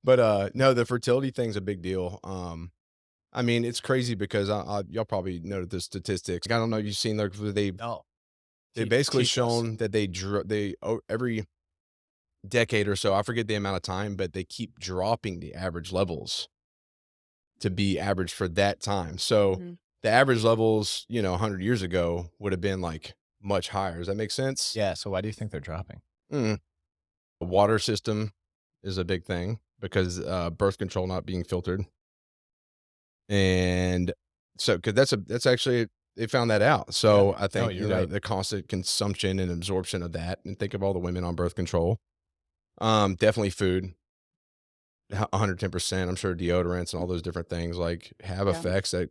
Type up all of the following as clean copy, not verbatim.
But no, the fertility thing's a big deal. I mean, it's crazy because y'all probably noted the statistics. I don't know if you've seen, like, No, they basically teach us. shown that every decade or so, I forget the amount of time, but they keep dropping the average levels to be average for that time. So Mhm. the average levels, 100 years ago would have been like much higher. Does that make sense? Yeah. So why do you think they're dropping? Mm. The water system is a big thing because birth control not being filtered. And so, cause that's actually, they found that out. Yeah. So I No, think, you're right. the constant consumption and absorption of that, and think of all the women on birth control. Definitely food, 110%. I'm sure deodorants and all those different things like have Yeah. effects that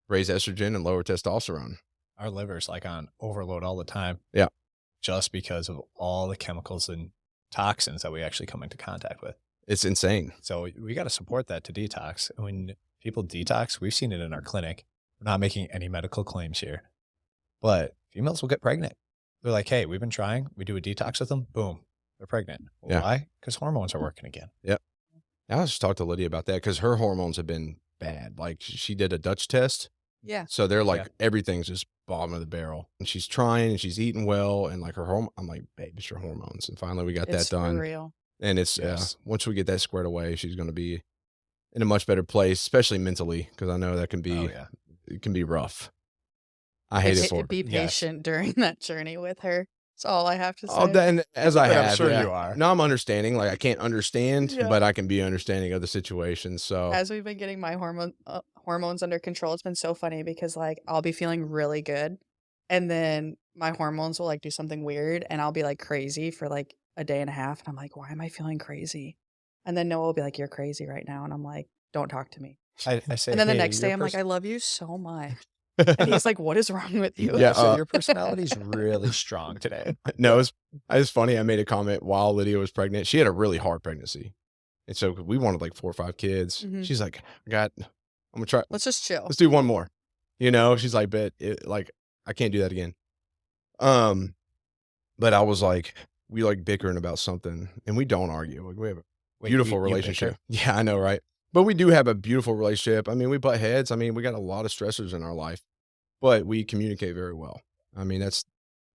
raise estrogen and lower testosterone. Our liver's like on overload all the time. Yeah. Just because of all the chemicals and toxins that we actually come into contact with. It's insane. So we got to support that to detox. When people detox, we've seen it in our clinic. We're not making any medical claims here, but females will get pregnant. They're like, hey, we've been trying. We do a detox with them. Boom, they're pregnant. Yeah. Why? Because hormones are working again. Yep. I was just talking to Lydia about that because her hormones have been bad. Like she did a Dutch test. Yeah. So they're like, Yeah. everything's just bottom of the barrel. And she's trying and she's eating well. And like I'm like, babe, it's your hormones. And finally we got It's that done. for real. And it's, Yes. once we get that squared away, she's going to be in a much better place, especially mentally, because I know that can be, Oh, yeah. it can be rough. I hate it for her. Be Yes. patient during that journey with her. That's all I have to say. Oh, then as I But I'm have, sure yeah. you are. No, I'm understanding. Like I can't understand, Yeah. but I can be understanding of the situation. So As we've been getting my hormones under control, it's been so funny because like I'll be feeling really good, and then my hormones will like do something weird, and I'll be like crazy for like a day and a half, and I'm like, why am I feeling crazy? And then Noah will be like, you're crazy right now, and I'm like, don't talk to me. I say, And then the hey, next day, your I'm like, pers- I love you so much, and he's like, what is wrong with you? Yeah, so your personality's really strong today. no, it's funny. I made a comment while Lydia was pregnant. She had a really hard pregnancy. And so we wanted like 4 or 5 kids. Mhm. She's like, I'm gonna try. Let's just chill. Let's do one more. She's like, but like, I can't do that again. But I was like, we like bickering about something and we don't argue. Like we have a Wait, beautiful you relationship. bicker? Yeah, I know. Right. But we do have a beautiful relationship. I mean, we butt heads. I mean, we got a lot of stressors in our life, but we communicate very well. I mean, that's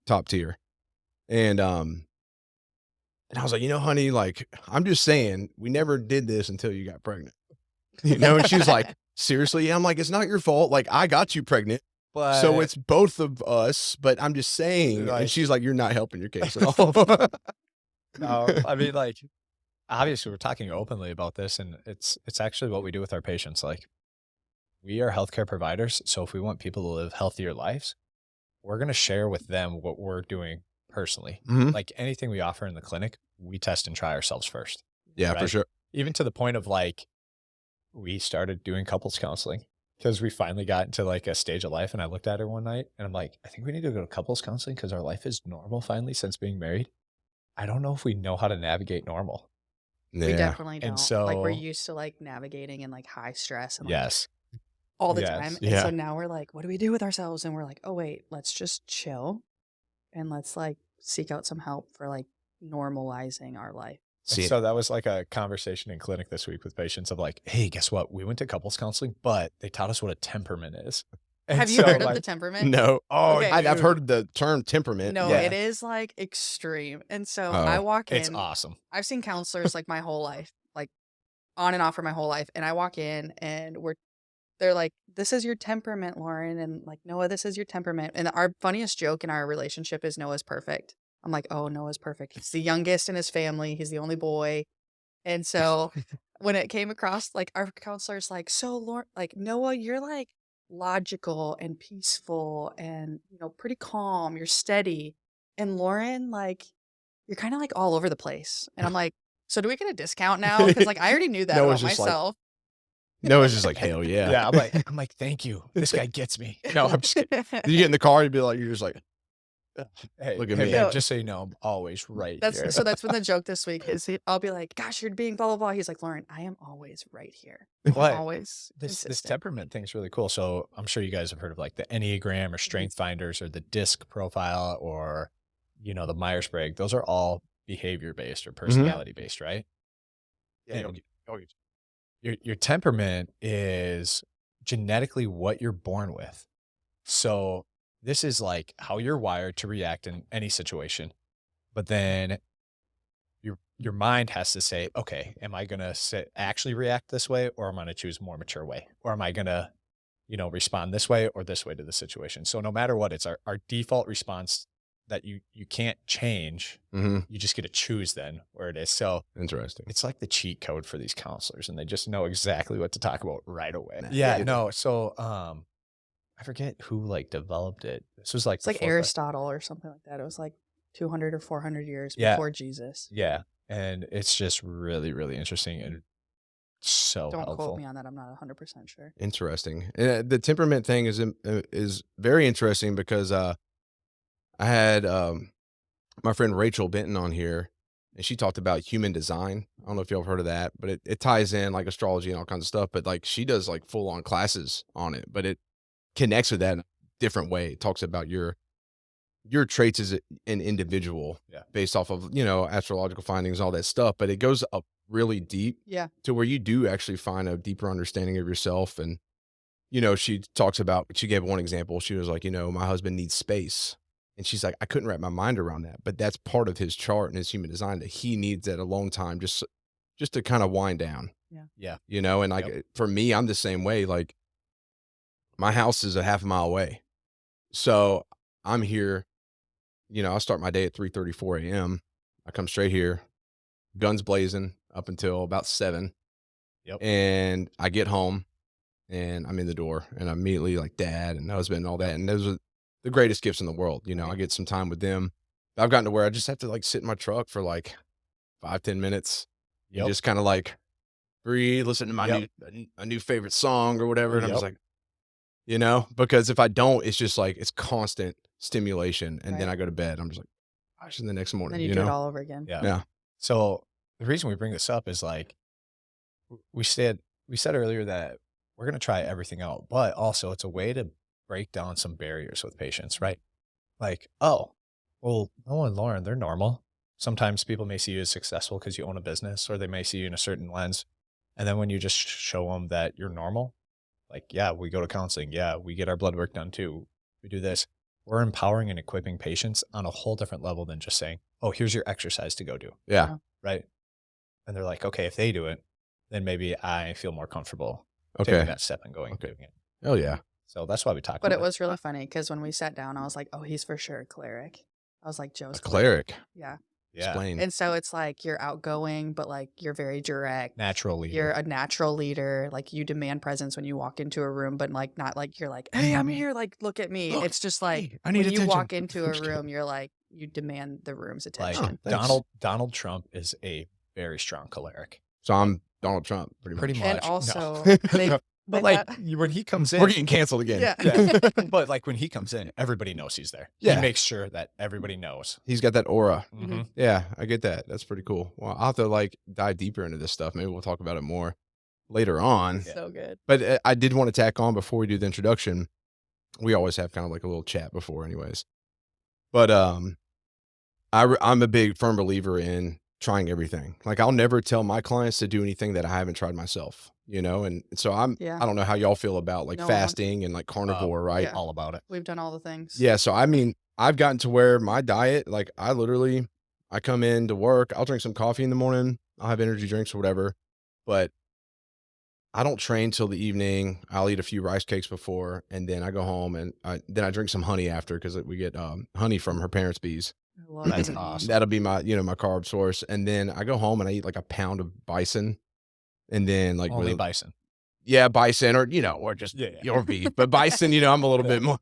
top tier. And I was like, honey, like, I'm just saying, we never did this until you got pregnant. And she's like, seriously? Yeah, I'm like, it's not your fault. Like, I got you pregnant. But So it's both of us, but I'm just saying. Right. And she's like, you're not helping your case at all. no, I mean, like, obviously, we're talking openly about this, and it's actually what we do with our patients. Like, we are healthcare providers, so if we want people to live healthier lives, we're going to share with them what we're doing personally. Mhm. Like anything we offer in the clinic, we test and try ourselves first. Yeah, for Right. sure. Even to the point of like, we started doing couples counseling because we finally got into like a stage of life. And I looked at her one night and I'm like, I think we need to go to couples counseling because our life is normal finally since being married. I don't know if we know how to navigate normal. We Yeah. definitely don't. And like we're so- used to like navigating in like high stress and like, Yes. all the Yes. time. And Yeah. so now we're like, what do we do with ourselves? And we're like, oh wait, let's just chill and let's like seek out some help for like normalizing our life. And so that was like a conversation in clinic this week with patients of like, hey, guess what? We went to couples counseling, but they taught us what a temperament is. And Have you so, heard of like, the temperament? no. Oh, Okay. I've heard the term temperament. No, Yeah. it is like extreme. And so Oh, I walk in. It's awesome. I've seen counselors like my whole life, like on and off for my whole life. And I walk in and they're like, this is your temperament, Lauren. And like, Noah, this is your temperament. And our funniest joke in our relationship is Noah's perfect. I'm like, oh, Noah's perfect. He's the youngest in his family. He's the only boy. And so when it came across, like our counselor's like, so Lauren, like Noah, you're like logical and peaceful and, pretty calm. You're steady. And Lauren, like, you're kind of like all over the place. And I'm like, so do we get a discount now? Because like I already knew that Noah's about just like, myself. Noah's just like, hell yeah. Yeah. I'm like, thank you. This guy gets me. No, I'm just kidding. You get in the car, you'd be like, you're just like, Hey, Look at hey, me. babe, No. just so you know, I'm always right here. So that's been the joke this week is I'll be like, gosh, you're being blah, blah, blah. He's like, Lauren, I am always right here. What? Always This consistent. temperament thing's really cool. So I'm sure you guys have heard of like the Enneagram or Strength Finders or the DISC profile or, the Myers-Briggs. Those are all behavior based or personality based, right? Yeah, And your temperament is genetically what you're born with. So this is like how you're wired to react in any situation. But then your mind has to say, okay, am I gonna actually react this way, or am I gonna choose a more mature way? Or am I gonna, respond this way or this way to the situation? So no matter what, it's our default response that you can't change. Mm-hmm. You just get to choose then where it is. So Interesting. it's like the cheat code for these counselors, and they just know exactly what to talk about right away. Nah, Yeah, yeah. no. So I forget who like developed it. This was like It's like before Aristotle or something like that. It was like 200 or 400 years Yeah. before Jesus. Yeah. And it's just really, really interesting and so Don't helpful. quote me on that. I'm not 100% sure. Interesting. And the temperament thing is very interesting because I had my friend Rachel Benton on here, and she talked about human design. I don't know if y'all have heard of that, but it ties in like astrology and all kinds of stuff. But like she does like full on classes on it, but it connects with that in a different way. It talks about your traits as an individual based off of, astrological findings, all that stuff. But it goes up really deep to where you do actually find a deeper understanding of yourself. And, she talks about, she gave one example. She was like, my husband needs space. And she's like, I couldn't wrap my mind around that, but that's part of his chart and his human design that he needs at a long time, just to kind of wind down. Yeah. And like, for me, I'm the same way. Like my house is a half a mile away. So I'm here, I start my day at 3:34 a.m. I come straight here, guns blazing up until about 7. Yep. And I get home and I'm in the door and I'm immediately like dad and husband and all that. And those are the greatest gifts in the world. I get some time with them. I've gotten to where I just have to like sit in my truck for like 5-10 minutes and just kind of like breathe, listen to my new favorite song or whatever. And I'm just like, because if I don't, it's just like, it's constant stimulation. And then I go to bed. I'm just like, gosh, and the next morning, Then you do it all over again. Yeah. So the reason we bring this up is like, we said earlier that we're going to try everything out, but also it's a way to break down some barriers with patients, right? Like, oh, well, Noah and Lauren, they're normal. Sometimes people may see you as successful because you own a business, or they may see you in a certain lens. And then when you just show them that you're normal, like, yeah, we go to counseling. Yeah, we get our blood work done too. We do this. We're empowering and equipping patients on a whole different level than just saying, oh, here's your exercise to go do. Yeah. Right. And they're like, okay, if they do it, then maybe I feel more comfortable taking that step and going and doing it. Oh, yeah. So that's why we talk about But it. it was really funny because when we sat down, I was like, oh, he's for sure a cleric. I was like, Joe's A cleric. Yeah. Explain. And so it's like you're outgoing, but like you're very direct. Natural leader. You're a natural leader. Like you demand presence when you walk into a room, but like not like you're like, hey, I'm here. Like, look at me. It's just like I need when you attention. walk into a room, you're like, you demand the room's attention. Like Donald Trump is a very strong choleric. So I'm Donald Trump, pretty much. And also, but like when he comes in, we're getting canceled again. Yeah. But like when he comes in, everybody knows he's there. Yeah. He makes sure that everybody knows. He's got that aura. Mm-hmm. Yeah, I get that. That's pretty cool. Well, I'll have to like dive deeper into this stuff. Maybe we'll talk about it more later on. So good. But I did want to tack on before we do the introduction. We always have kind of like a little chat before anyways. But I'm a big firm believer in trying everything. Like I'll never tell my clients to do anything that I haven't tried myself, and so I don't know how y'all feel about like fasting and like carnivore, right? Yeah. All about it. We've done all the things. Yeah. So, I mean, I've gotten to where my diet, like I come in to work, I'll drink some coffee in the morning, I'll have energy drinks or whatever, but I don't train till the evening. I'll eat a few rice cakes before, and then I go home and then I drink some honey after because we get honey from her parents' bees. That's awesome. That'll be my, my carb source. And then I go home and I eat like a pound of bison. And then like only bison. Yeah, bison or, or just your beef. But bison, I'm a little bit more,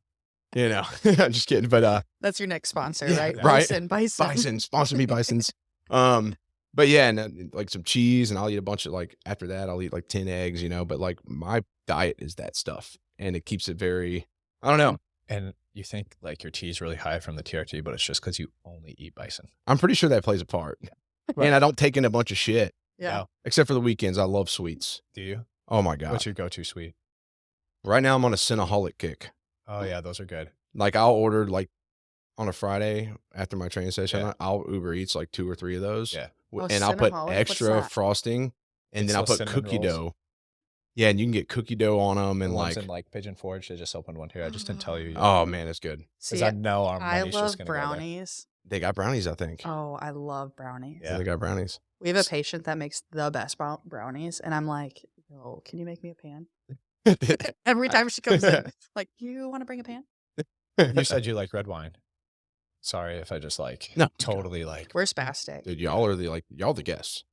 I'm just kidding. But that's your next sponsor, right? Right. Bison. Sponsor me, bisons. But yeah, and like some cheese, and I'll eat a bunch of like after that, I'll eat like 10 eggs, but like my diet is that stuff. And it keeps it very, I don't know. And you think like your T is really high from the TRT, but it's just because you only eat bison. I'm pretty sure that plays a part. Yeah. And I don't take in a bunch of shit. Yeah. Except for the weekends. I love sweets. Do you? Oh my God. What's your go-to sweet? Right now I'm on a Cinnaholic kick. Oh yeah, those are good. Like I'll order like on a Friday after my training session, I'll Uber Eats like 2 or 3 of those. Yeah. And I'll put Cinnaholic? What's extra that? frosting. and It's then I'll those put cinnamon cookie rolls. dough. Yeah, and you can get cookie dough on them, The and ones like, in like Pigeon Forge, they just opened one here. I just didn't tell you yet. oh man, it's good. Because See, I know our I money's just love going to go there. brownies. They got brownies, I think. Oh, I love brownies. Yeah, they got brownies. We have a patient that makes the best brownies, and I'm like, yo, can you make me a pan? Every time she comes in, like, you want to bring a pan? You said you like red wine. Sorry if I just like No. totally like. We're spastic. Dude, y'all are y'all the guests.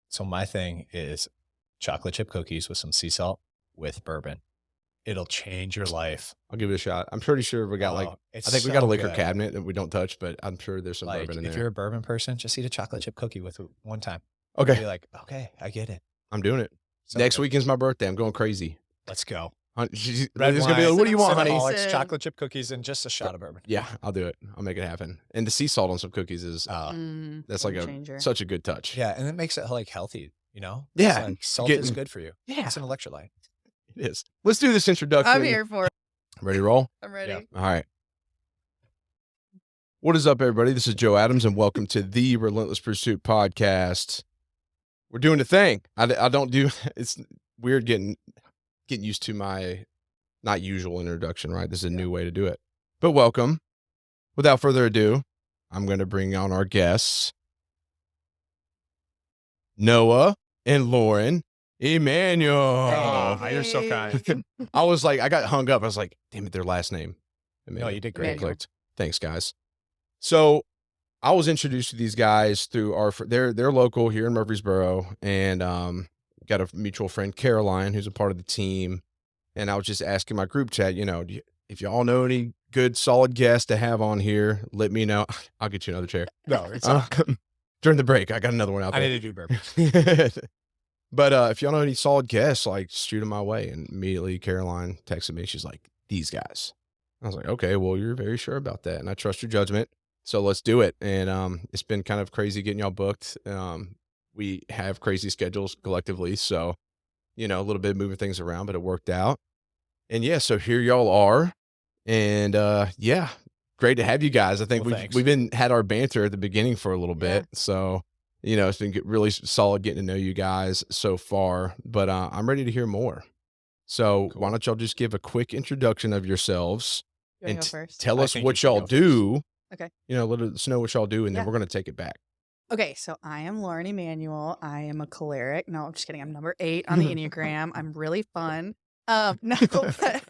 So my thing is chocolate chip cookies with some sea salt with bourbon. It'll change your life. I'll give it a shot. I'm pretty sure we got I think we got a liquor cabinet that we don't touch, but I'm sure there's some like, bourbon in if there. you're a bourbon person, just eat a chocolate chip cookie with it one time. Okay. Be like, okay, I get it. I'm doing it. So Next good. weekend's my birthday. I'm going crazy. Let's go. She's Red gonna be wine, like, what do you want, honey? Cinnamaholics, Sim. chocolate chip cookies, and just a shot of bourbon. Yeah, I'll do it. I'll make it happen. And the sea salt on some cookies is that's like Game changer. such a good touch. Yeah, and it makes it like healthy, you know? Yeah, It's like, salt is good for you. Yeah, It's an electrolyte. it is. Let's do this introduction. I'm here for it. Ready to roll? I'm ready. Yeah. All right. What is up, everybody? This is Joe Adams, and welcome to the Relentless Pursuit podcast. We're doing a thing. I don't do. It's weird getting used to my not usual introduction, right? This is a new way to do it. But welcome. Without further ado, I'm going to bring on our guests, Noah and Lauren Emmanuel. Oh, you're so kind. I was like, I got hung up. I was like, damn it, their last name. No, you did great. Emmanuel. Clicked. Thanks, guys. So I was introduced to these guys through they're local here in Murfreesboro, and got a mutual friend, Caroline, who's a part of the team. And I was just asking my group chat, if y'all know any good solid guests to have on here, let me know. I'll get you another chair. No, it's During the break, I got another one out I there. need to do bourbon. But if y'all know any solid guests, like shoot them my way. And immediately Caroline texted me. She's like, these guys. I was like, okay, well, you're very sure about that. And I trust your judgment. So let's do it. And it's been kind of crazy getting y'all booked. We have crazy schedules collectively. So, a little bit moving things around, but it worked out. And yeah, so here y'all are. And yeah, great to have you guys. I think Well, we've had our banter at the beginning for a little bit. So, it's been really solid getting to know you guys so far, but I'm ready to hear more. So why don't y'all just give a quick introduction of yourselves You wanna and go first? tell I us think what you should y'all go first. do. Okay. Let us know what y'all do, and then Yeah. we're going to take it back. Okay, so I am Lauren Emmanuel. I am a choleric. No, I'm just kidding. I'm number 8 on the Enneagram. I'm really fun. No, but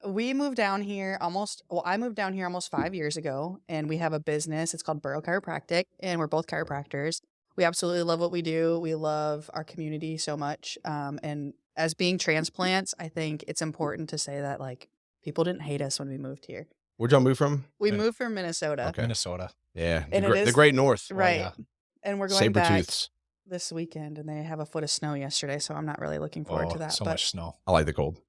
we moved down here I moved down here almost 5 years ago, and we have a business. It's called Boro Chiropractic, and we're both chiropractors. We absolutely love what we do. We love our community so much. And as being transplants, I think it's important to say that like people didn't hate us when we moved here. Where'd y'all move from? We moved from Minnesota. Okay. Minnesota. Yeah, And the is- Great North. Right. yeah. And we're going back Sabertooths. this weekend, and they have a foot of snow yesterday, so I'm not really looking forward to that. So but much snow. I like the cold.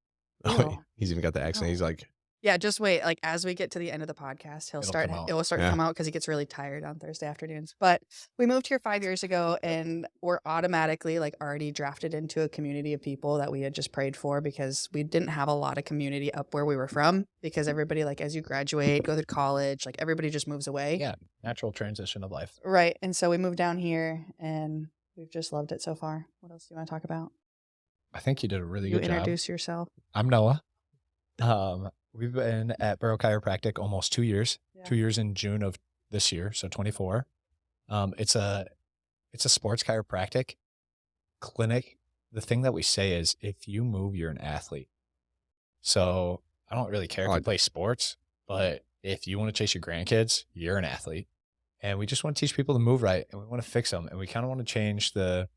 Oh. He's even got the accent. Oh. He's like, yeah, just wait. Like as we get to the end of the podcast, It'll it come out. will start to Yeah. come out because he gets really tired on Thursday afternoons. But we moved here 5 years ago, and we're automatically like already drafted into a community of people that we had just prayed for, because we didn't have a lot of community up where we were from, because everybody, like as you graduate, go to college, like everybody just moves away. Yeah. Natural transition of life. Right. And so we moved down here, and we've just loved it so far. What else do you want to talk about? I think you did a really You good job. introduce yourself. I'm Noah. We've been at Boro Chiropractic almost 2 years. Yeah. 2 years in June of this year, so 24. It's a sports chiropractic clinic. The thing that we say is, if you move, you're an athlete. So I don't really care if you play sports, but if you want to chase your grandkids, you're an athlete. And we just want to teach people to move right, and we want to fix them, and we kind of want to change the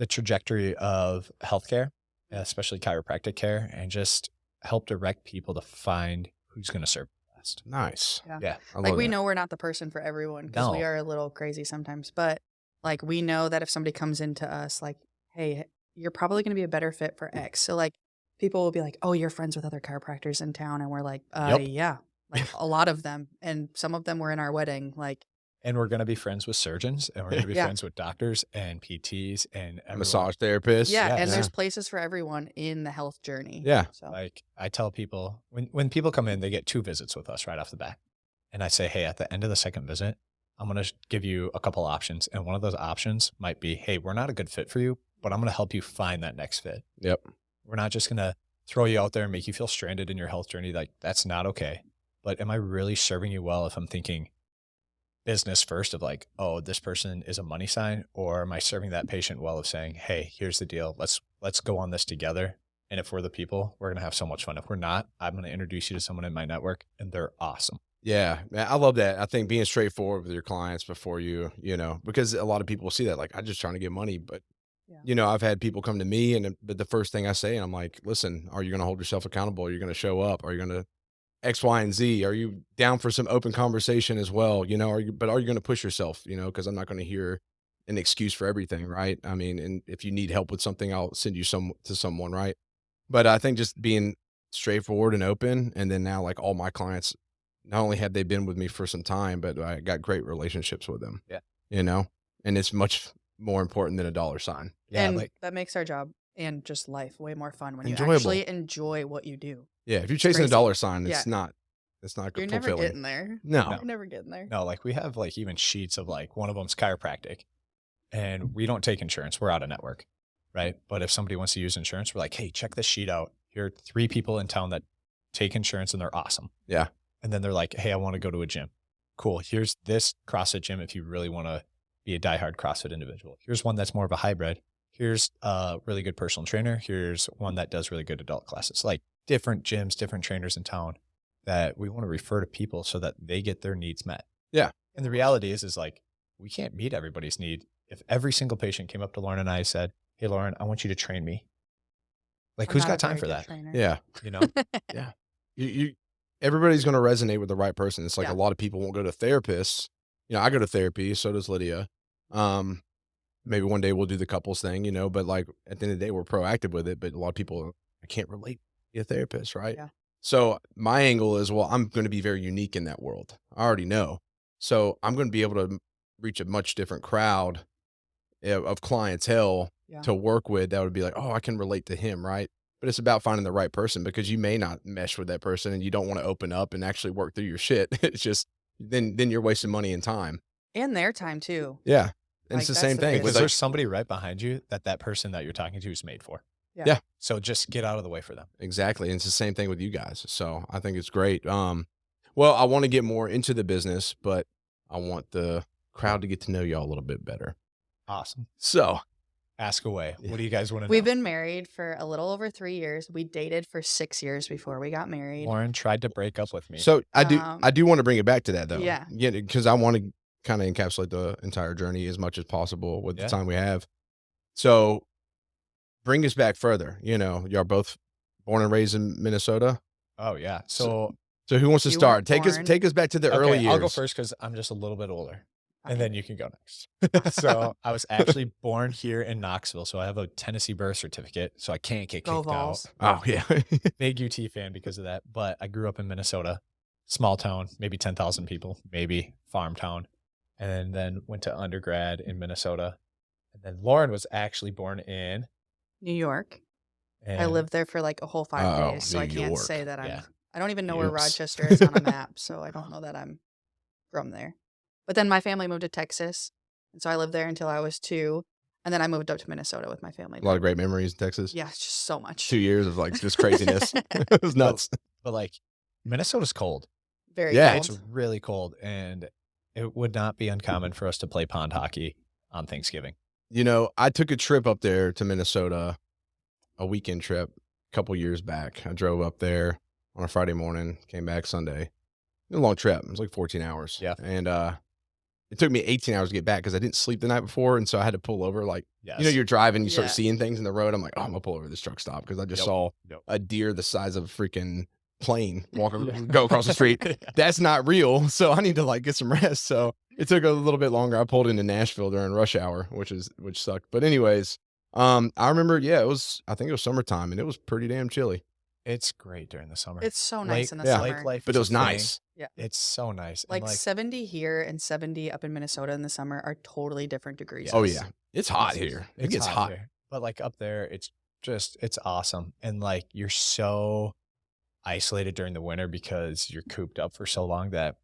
trajectory of healthcare, especially chiropractic care, and just help direct people to find who's going to serve best. nice. Yeah. I Like love we that. know we're not the person for everyone, because we No. are a little crazy sometimes, but like we know that if somebody comes into us like, hey, you're probably going to be a better fit for X. So like people will be like, oh, you're friends with other chiropractors in town. And we're like, Yep. yeah, like a lot of them. And some of them were in our wedding. Like, And we're going to be friends with surgeons, and we're going to be Yeah. friends with doctors and PTs and everyone. Massage therapist. yeah. Yes. And Yeah. there's places for everyone in the health journey. Yeah. So Like I tell people, when people come in, they get 2 visits with us right off the bat. And I say, hey, at the end of the second visit, I'm going to give you a couple options. And one of those options might be, hey, we're not a good fit for you, but I'm going to help you find that next fit. Yep. We're not just going to throw you out there and make you feel stranded in your health journey. Like, that's not okay. But am I really serving you well if I'm thinking business first of like, oh, this person is a money sign? Or am I serving that patient well of saying, hey, here's the deal. Let's go on this together. And if we're the people, we're going to have so much fun. If we're not, I'm going to introduce you to someone in my network and they're awesome. Yeah, man, I love that. I think being straightforward with your clients before because a lot of people see that like, I'm just trying to get money. But, I've had people come to me but the first thing I say, and I'm like, listen, are you going to hold yourself accountable? Are you going to show up? Are you going to X, Y, and Z? Are you down for some open conversation as well? Are you going to push yourself, because I'm not going to hear an excuse for everything. Right. I mean, and if you need help with something, I'll send you to someone. Right. But I think just being straightforward and open. And then now like all my clients, not only have they been with me for some time, but I got great relationships with them. Yeah. And it's much more important than a dollar sign. Yeah. And that makes our job and just life way more fun when Enjoyable. you actually enjoy what you do. Yeah. If you're chasing a crazy. dollar sign, it's Yeah. not You're fulfilling. never getting there. No. You're never getting there. No, like we have like even sheets of like one of them's chiropractic and we don't take insurance. We're out of network. Right. But if somebody wants to use insurance, we're like, hey, check this sheet out. Here are 3 people in town that take insurance and they're awesome. Yeah. And then they're like, hey, I want to go to a gym. Cool. Here's this CrossFit gym if you really want to be a diehard CrossFit individual. Here's one that's more of a hybrid. Here's a really good personal trainer. Here's one that does really good adult classes. Like different gyms, different trainers in town that we want to refer to people so that they get their needs met. Yeah. And the reality is like, we can't meet everybody's need. If every single patient came up to Lauren and I said, hey, Lauren, I want you to train me. Like, who's got time for that? Yeah. Yeah. Everybody's going to resonate with the right person. It's like a lot of people won't go to therapists. I go to therapy. So does Lydia. Maybe one day we'll do the couples thing, but like at the end of the day, we're proactive with it. But a lot of people, I can't relate to be a therapist. Right. Yeah. So my angle is, well, I'm going to be very unique in that world. I already know. So I'm going to be able to reach a much different crowd of clientele to work with that would be like, oh, I can relate to him. Right. But it's about finding the right person because you may not mesh with that person and you don't want to open up and actually work through your shit. It's just, then you're wasting money and time. And their time too. Yeah. And it's the same thing. Because there's somebody right behind you that person that you're talking to is made for. Yeah. So just get out of the way for them. Exactly. And it's the same thing with you guys. So I think it's great. Well, I want to get more into the business, but I want the crowd to get to know y'all a little bit better. Awesome. So ask away. What do you guys want to know? We've been married for a little over 3 years. We dated for 6 years before we got married. Lauren tried to break up with me. So I do want to bring it back to that though. Yeah. Because I want to kind of encapsulate the entire journey as much as possible with the time we have. So bring us back further. Y'all both born and raised in Minnesota. Oh yeah. So who wants to start? Take us back to the early years. I'll go first because I'm just a little bit older. And then you can go next. So I was actually born here in Knoxville. So I have a Tennessee birth certificate. So I can't get kicked out. Oh, yeah. Big UT fan because of that. But I grew up in Minnesota, small town, maybe 10,000 people, maybe farm town. And then went to undergrad in Minnesota. And then Lauren was actually born in New York. I lived there for like a whole 5 days. So I can't say that I don't even know where Rochester is on a map. So I don't know that I'm from there. But then my family moved to Texas. And so I lived there until I was 2. And then I moved up to Minnesota with my family. A lot of great memories in Texas. Yeah, it's just so much. 2 years of like just craziness. It was nuts. But like Minnesota's cold. Very cold. It's really cold. And it would not be uncommon for us to play pond hockey on Thanksgiving. I took a trip up there to Minnesota, a weekend trip a couple years back. I drove up there on a Friday morning, came back Sunday. A long trip. It was like 14 hours. Yeah. And it took me 18 hours to get back because I didn't sleep the night before. And so I had to pull over. Like, you're driving, you start seeing things in the road. I'm like, oh, I'm going to pull over this truck stop because I just saw a deer the size of a freaking plane go across the street. That's not real. So I need to like get some rest. So it took a little bit longer. I pulled into Nashville during rush hour, which sucked. But anyways, I remember, I think it was summertime and it was pretty damn chilly. It's great during the summer. It's so nice in the summer. Lake life but it was nice. Yeah. It's so nice. Like 70 here and 70 up in Minnesota in the summer are totally different degrees. Yes. Oh yeah. It's hot here. It gets hot. Here. But like up there, it's awesome. And like you're so isolated during the winter because you're cooped up for so long that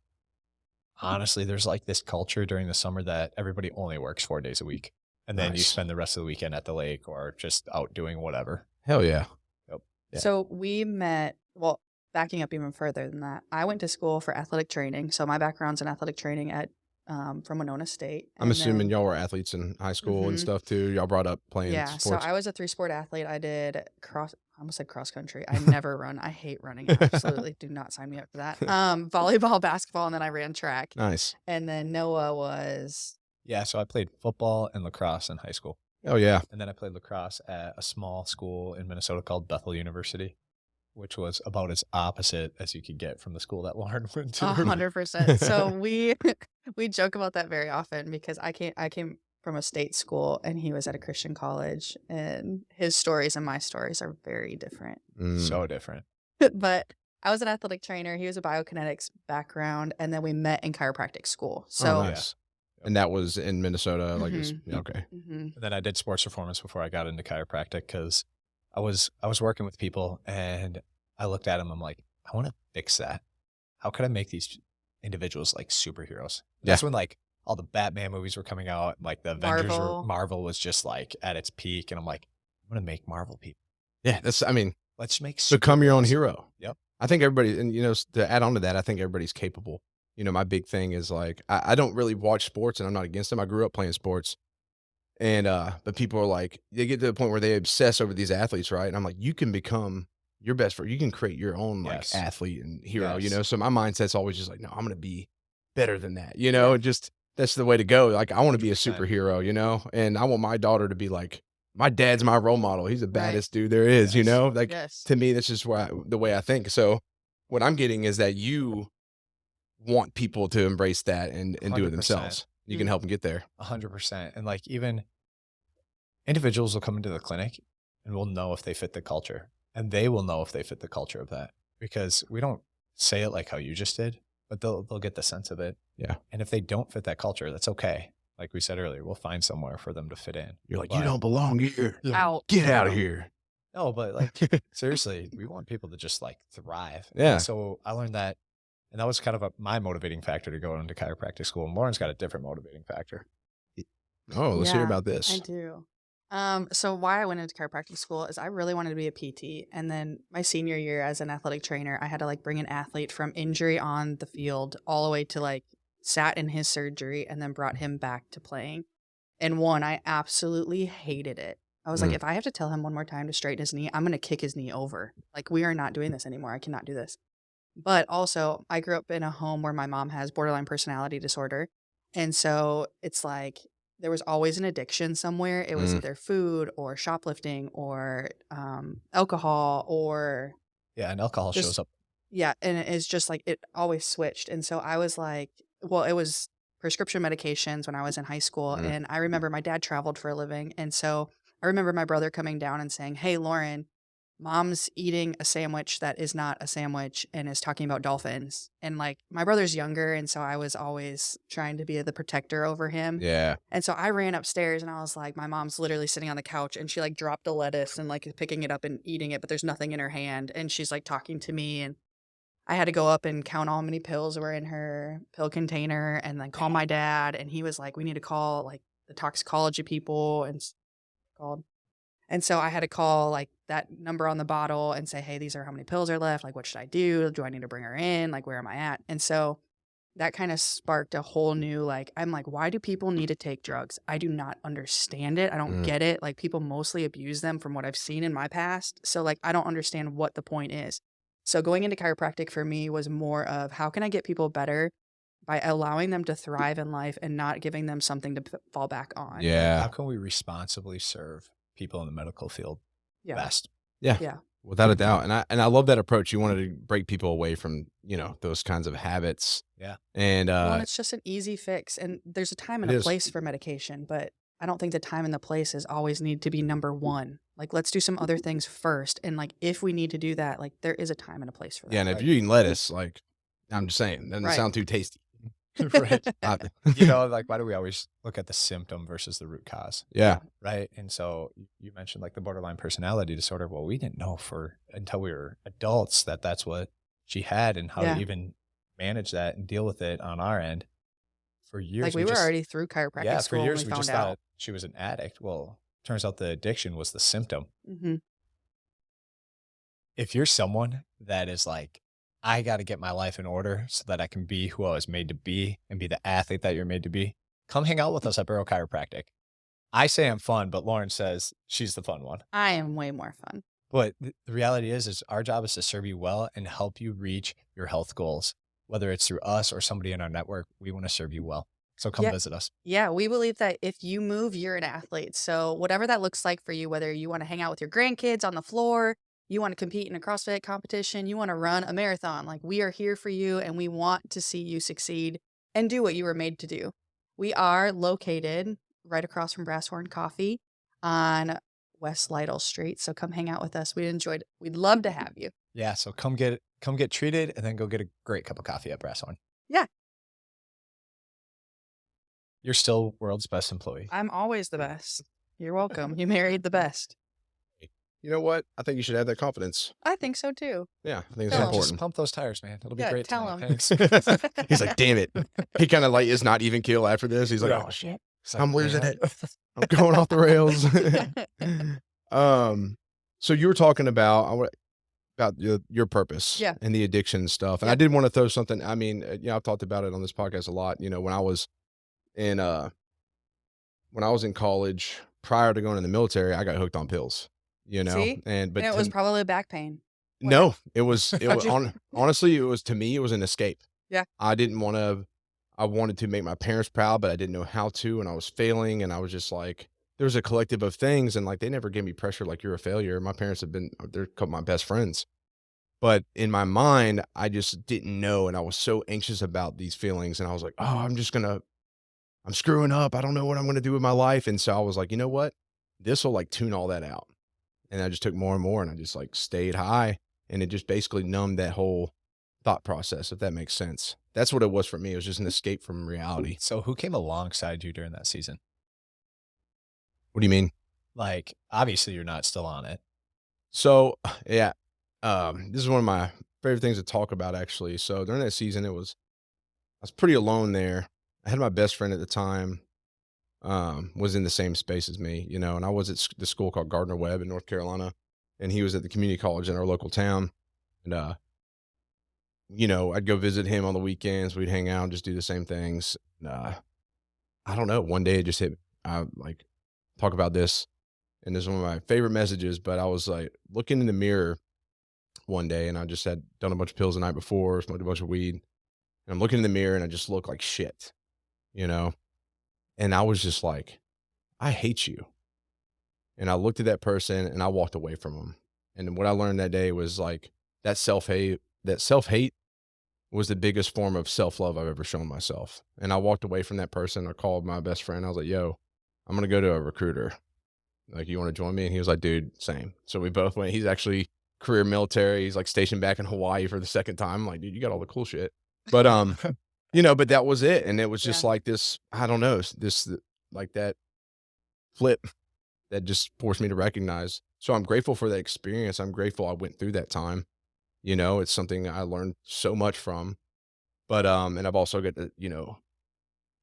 honestly, there's like this culture during the summer that everybody only works 4 days a week. And then you Nice. spend the rest of the weekend at the lake or just out doing whatever. Hell yeah. Yep. Yeah. So we met, well, backing up even further than that, I went to school for athletic training. So my background's in athletic training at from Winona State. I'm assuming then, y'all were athletes in high school and Mhm. stuff too. Y'all brought up playing yeah, so sports. I was a 3-sport athlete. I did I almost said cross country. I never run. I hate running. Absolutely do not sign me up for that. Volleyball, basketball, and then I ran track. Nice. And then Noah was Yeah. So I played football and lacrosse in high school. Oh yeah. And then I played lacrosse at a small school in Minnesota called Bethel University, which was about as opposite as you could get from the school that Lauren went to. 100%. So we joke about that very often because I came from a state school and he was at a Christian college, and his stories and my stories are very different. So different. But I was an athletic trainer. He was a biokinetics background, and then we met in chiropractic school. So Oh, nice. And that was in Minnesota, like it's Mhm. okay. Mhm. And then I did sports performance before I got into chiropractic because I was working with people and I looked at them. I'm like, I want to fix that. How could I make these individuals like superheroes? That's when like all the Batman movies were coming out, like the Avengers, Marvel was just like at its peak, and I'm like, I'm gonna make Marvel people. Yeah, Let's make become your own superheroes. hero. Yep. I think everybody, and to add on to that, I think everybody's capable. My big thing is like I don't really watch sports, and I'm not against them. I grew up playing sports, and but people are like they get to the point where they obsess over these athletes, right? And I'm like, you can become your best friend. You can create your own like Yes. athlete and hero. Yes. So my mindset's always just like, no, I'm gonna be better than that. And just that's the way to go. Like I want to be a 100%. superhero. And I want my daughter to be like, my dad's my role model. He's the Right. baddest dude there is. Yes. Like Yes. to me, that's just the way I think. So what I'm getting is that you want people to embrace that and do it 100%. themselves. You can help them get there. 100%. And like even individuals will come into the clinic and we'll know if they fit the culture, and they will know if they fit the culture of that, because we don't say it like how you just did, but they'll get the sense of it. Yeah. And if they don't fit that culture, that's okay. Like we said earlier, we'll find somewhere for them to fit in. You're like, But- you don't belong here. Out. Get out of here. No, but like seriously, we want people to just like thrive. Yeah. And so I learned that, and that was kind of my motivating factor to go into chiropractic school. And Lauren's got a different motivating factor. Oh, let's hear Yeah, about this. I do. So why I went into chiropractic school is I really wanted to be a PT. And then my senior year as an athletic trainer, I had to like bring an athlete from injury on the field all the way to like sat in his surgery and then brought him back to playing. And I absolutely hated it. I was like, if I have to tell him one more time to straighten his knee, I'm going to kick his knee over. Like, we are not doing this anymore. I cannot do this. But also, I grew up in a home where my mom has borderline personality disorder. And so it's like there was always an addiction somewhere. It was either food or shoplifting or alcohol or. Yeah, and alcohol Just- shows up. Yeah. And it's just like it always switched. And so I was like, well, it was prescription medications when I was in high school. And I remember my dad traveled for a living. And so I remember my brother coming down and saying, hey, Lauren, mom's eating a sandwich that is not a sandwich and is talking about dolphins. And like my brother's younger. And so I was always trying to be the protector over him. Yeah. And so I ran upstairs and I was like, my mom's literally sitting on the couch and she like dropped a lettuce and like is picking it up and eating it, but there's nothing in her hand. And she's like talking to me, and I had to go up and count how many pills were in her pill container and then call my dad. And he was like, we need to call like the toxicology people and called. And so I had to call like that number on the bottle and say, hey, these are how many pills are left. Like, what should I do? Do I need to bring her in? Like, where am I at? And so that kind of sparked a whole new, like, I'm like, why do people need to take drugs? I do not understand it. I don't get it. Like, people mostly abuse them from what I've seen in my past. So like, I don't understand what the point is. So going into chiropractic for me was more of how can I get people better by allowing them to thrive in life and not giving them something to fall back on. Yeah. How can we responsibly serve people in the medical field Yeah. best? Yeah. Without a doubt. And I love that approach. You wanted to break people away from, those kinds of habits. Yeah. And Well, and it's just an easy fix. And there's a time and It a is. place for medication, but I don't think the time and the places always need to be number one. Like, let's do some other things first. And like, if we need to do that, like there is a time and a place for that. yeah, and if you're eating lettuce, like I'm just saying, doesn't Right. sound too tasty. Right. I- Like, why do we always look at the symptom versus the root cause? yeah. Right. And so you mentioned like the borderline personality disorder. Well, we didn't know until we were adults that that's what she had and how Yeah. to even manage that and deal with it on our end. For years, Like we were already through chiropractic for school years when we we found just out. thought she was an addict. Well, turns out the addiction was the symptom. Mm-hmm. If you're someone that is like, I got to get my life in order so that I can be who I was made to be and be the athlete that you're made to be, come hang out with us at Boro Chiropractic. I say I'm fun, but Lauren says she's the fun one. I am way more fun. But the reality is our job is to serve you well and help you reach your health goals. Whether it's through us or somebody in our network, we want to serve you well. So come visit us. Yeah, we believe that if you move, you're an athlete. So whatever that looks like for you, whether you want to hang out with your grandkids on the floor, you want to compete in a CrossFit competition, you want to run a marathon, like we are here for you and we want to see you succeed and do what you were made to do. We are located right across from Brasshorn Coffee on West Lytle Street. So come hang out with us. We'd love to have you. Yeah, so come get treated and then go get a great cup of coffee at Brasshorn. Yeah. You're still world's best employee. I'm always the best. You're welcome. You married the best. You know what? I think you should have that confidence. I think so too. Yeah, I think it's Tell 'em. important. Just pump those tires, man. It'll be great. Tell tonight. 'em. Thanks. He's like, damn it. He kind of like is not even kill after this. He's like, Yeah. oh shit, It's like, I'm losing man. it. I'm going off the rails. So you were talking about your purpose, and the addiction stuff, and I did want to throw something. I mean, I've talked about it on this podcast a lot. You know, when I was in college, prior to going in the military, I got hooked on pills. You know, See? but And it was probably back pain. no, it was honestly, to me, it was an escape. Yeah. I wanted to make my parents proud, but I didn't know how to, and I was failing, and I was just like, there was a collective of things, and like, they never gave me pressure like, you're a failure. My parents they're a couple of my best friends. But in my mind, I just didn't know, and I was so anxious about these feelings, and I was like, oh, I'm screwing up. I don't know what I'm gonna do with my life. And so I was like, you know what? This will like tune all that out. And I just took more and more, and I just like stayed high, and it just basically numbed that whole thought process, if that makes sense. That's what it was for me. It was just an escape from reality. So who came alongside you during that season? What do you mean? Like, obviously you're not still on it. So, yeah, this is one of my favorite things to talk about, actually. So during that season, I was pretty alone there. I had my best friend at the time, was in the same space as me, you know, and I was at the school called Gardner Webb in North Carolina, and he was at the community college in our local town. And, you know, I'd go visit him on the weekends. We'd hang out and just do the same things. And, I don't know. One day it just hit me. I like talk about this, and this is one of my favorite messages, but I was like looking in the mirror one day, and I just had done a bunch of pills the night before, smoked a bunch of weed, and I'm looking in the mirror and I just look like shit, you know? And I was just like, I hate you. And I looked at that person and I walked away from him. And what I learned that day was like that self-hate was the biggest form of self-love I've ever shown myself. And I walked away from that person. I called my best friend. I was like, yo, I'm going to go to a recruiter. Like, you want to join me? And he was like, dude, same. So we both went. He's actually career military. He's like stationed back in Hawaii for the second time. I'm like, dude, you got all the cool shit. But, you know, but that was it. And it was just like this, I don't know, like that flip that just forced me to recognize. So I'm grateful for that experience. I'm grateful I went through that time. You know, it's something I learned so much from. But, and I've also got to, you know,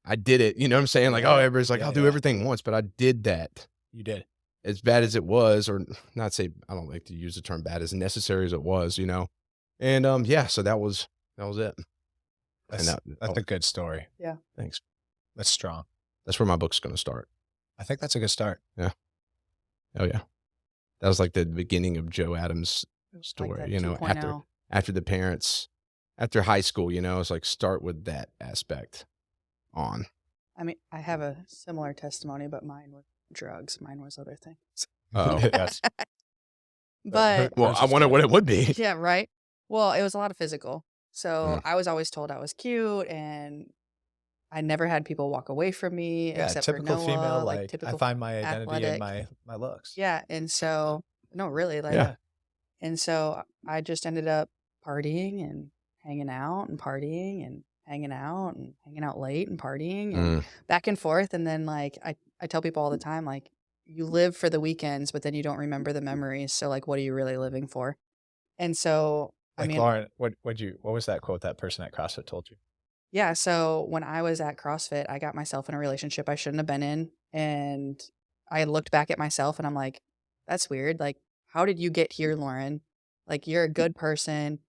I did it. You know what I'm saying? Like, oh, everybody's like, I'll do everything once, but I did that. You did. As bad as it was, or not say, I don't like to use the term bad, as necessary as it was, you know? And, yeah, so that was it. That's a good story. Yeah. Thanks. That's strong. That's where my book's going to start. I think that's a good start. Yeah. Oh yeah. That was like the beginning of Joe Adams' story, Like you know, 2.0. after the parents, after high school, you know, it's like start with that aspect on. I mean, I have a similar testimony, but mine was drugs. Mine was other things. Oh, Yes. But well, I wonder what it would be. yeah, right. Well, it was a lot of physical. So Mm. I was always told I was cute, and I never had people walk away from me Yeah, except typical for Noah, female. like Like, typical I find my identity in athletic. my looks. Yeah, and so no, really, like, Yeah. and so I just ended up partying and hanging out and partying and hanging out and hanging out late and partying and Mm. back and forth. And then like I tell people all the time, like, you live for the weekends, but then you don't remember the memories. So like, what are you really living for? And so I mean, Lauren, what was that quote that person at CrossFit told you? yeah. So when I was at CrossFit, I got myself in a relationship I shouldn't have been in. And I looked back at myself and I'm like, that's weird. Like, how did you get here, Lauren? Like, you're a good person.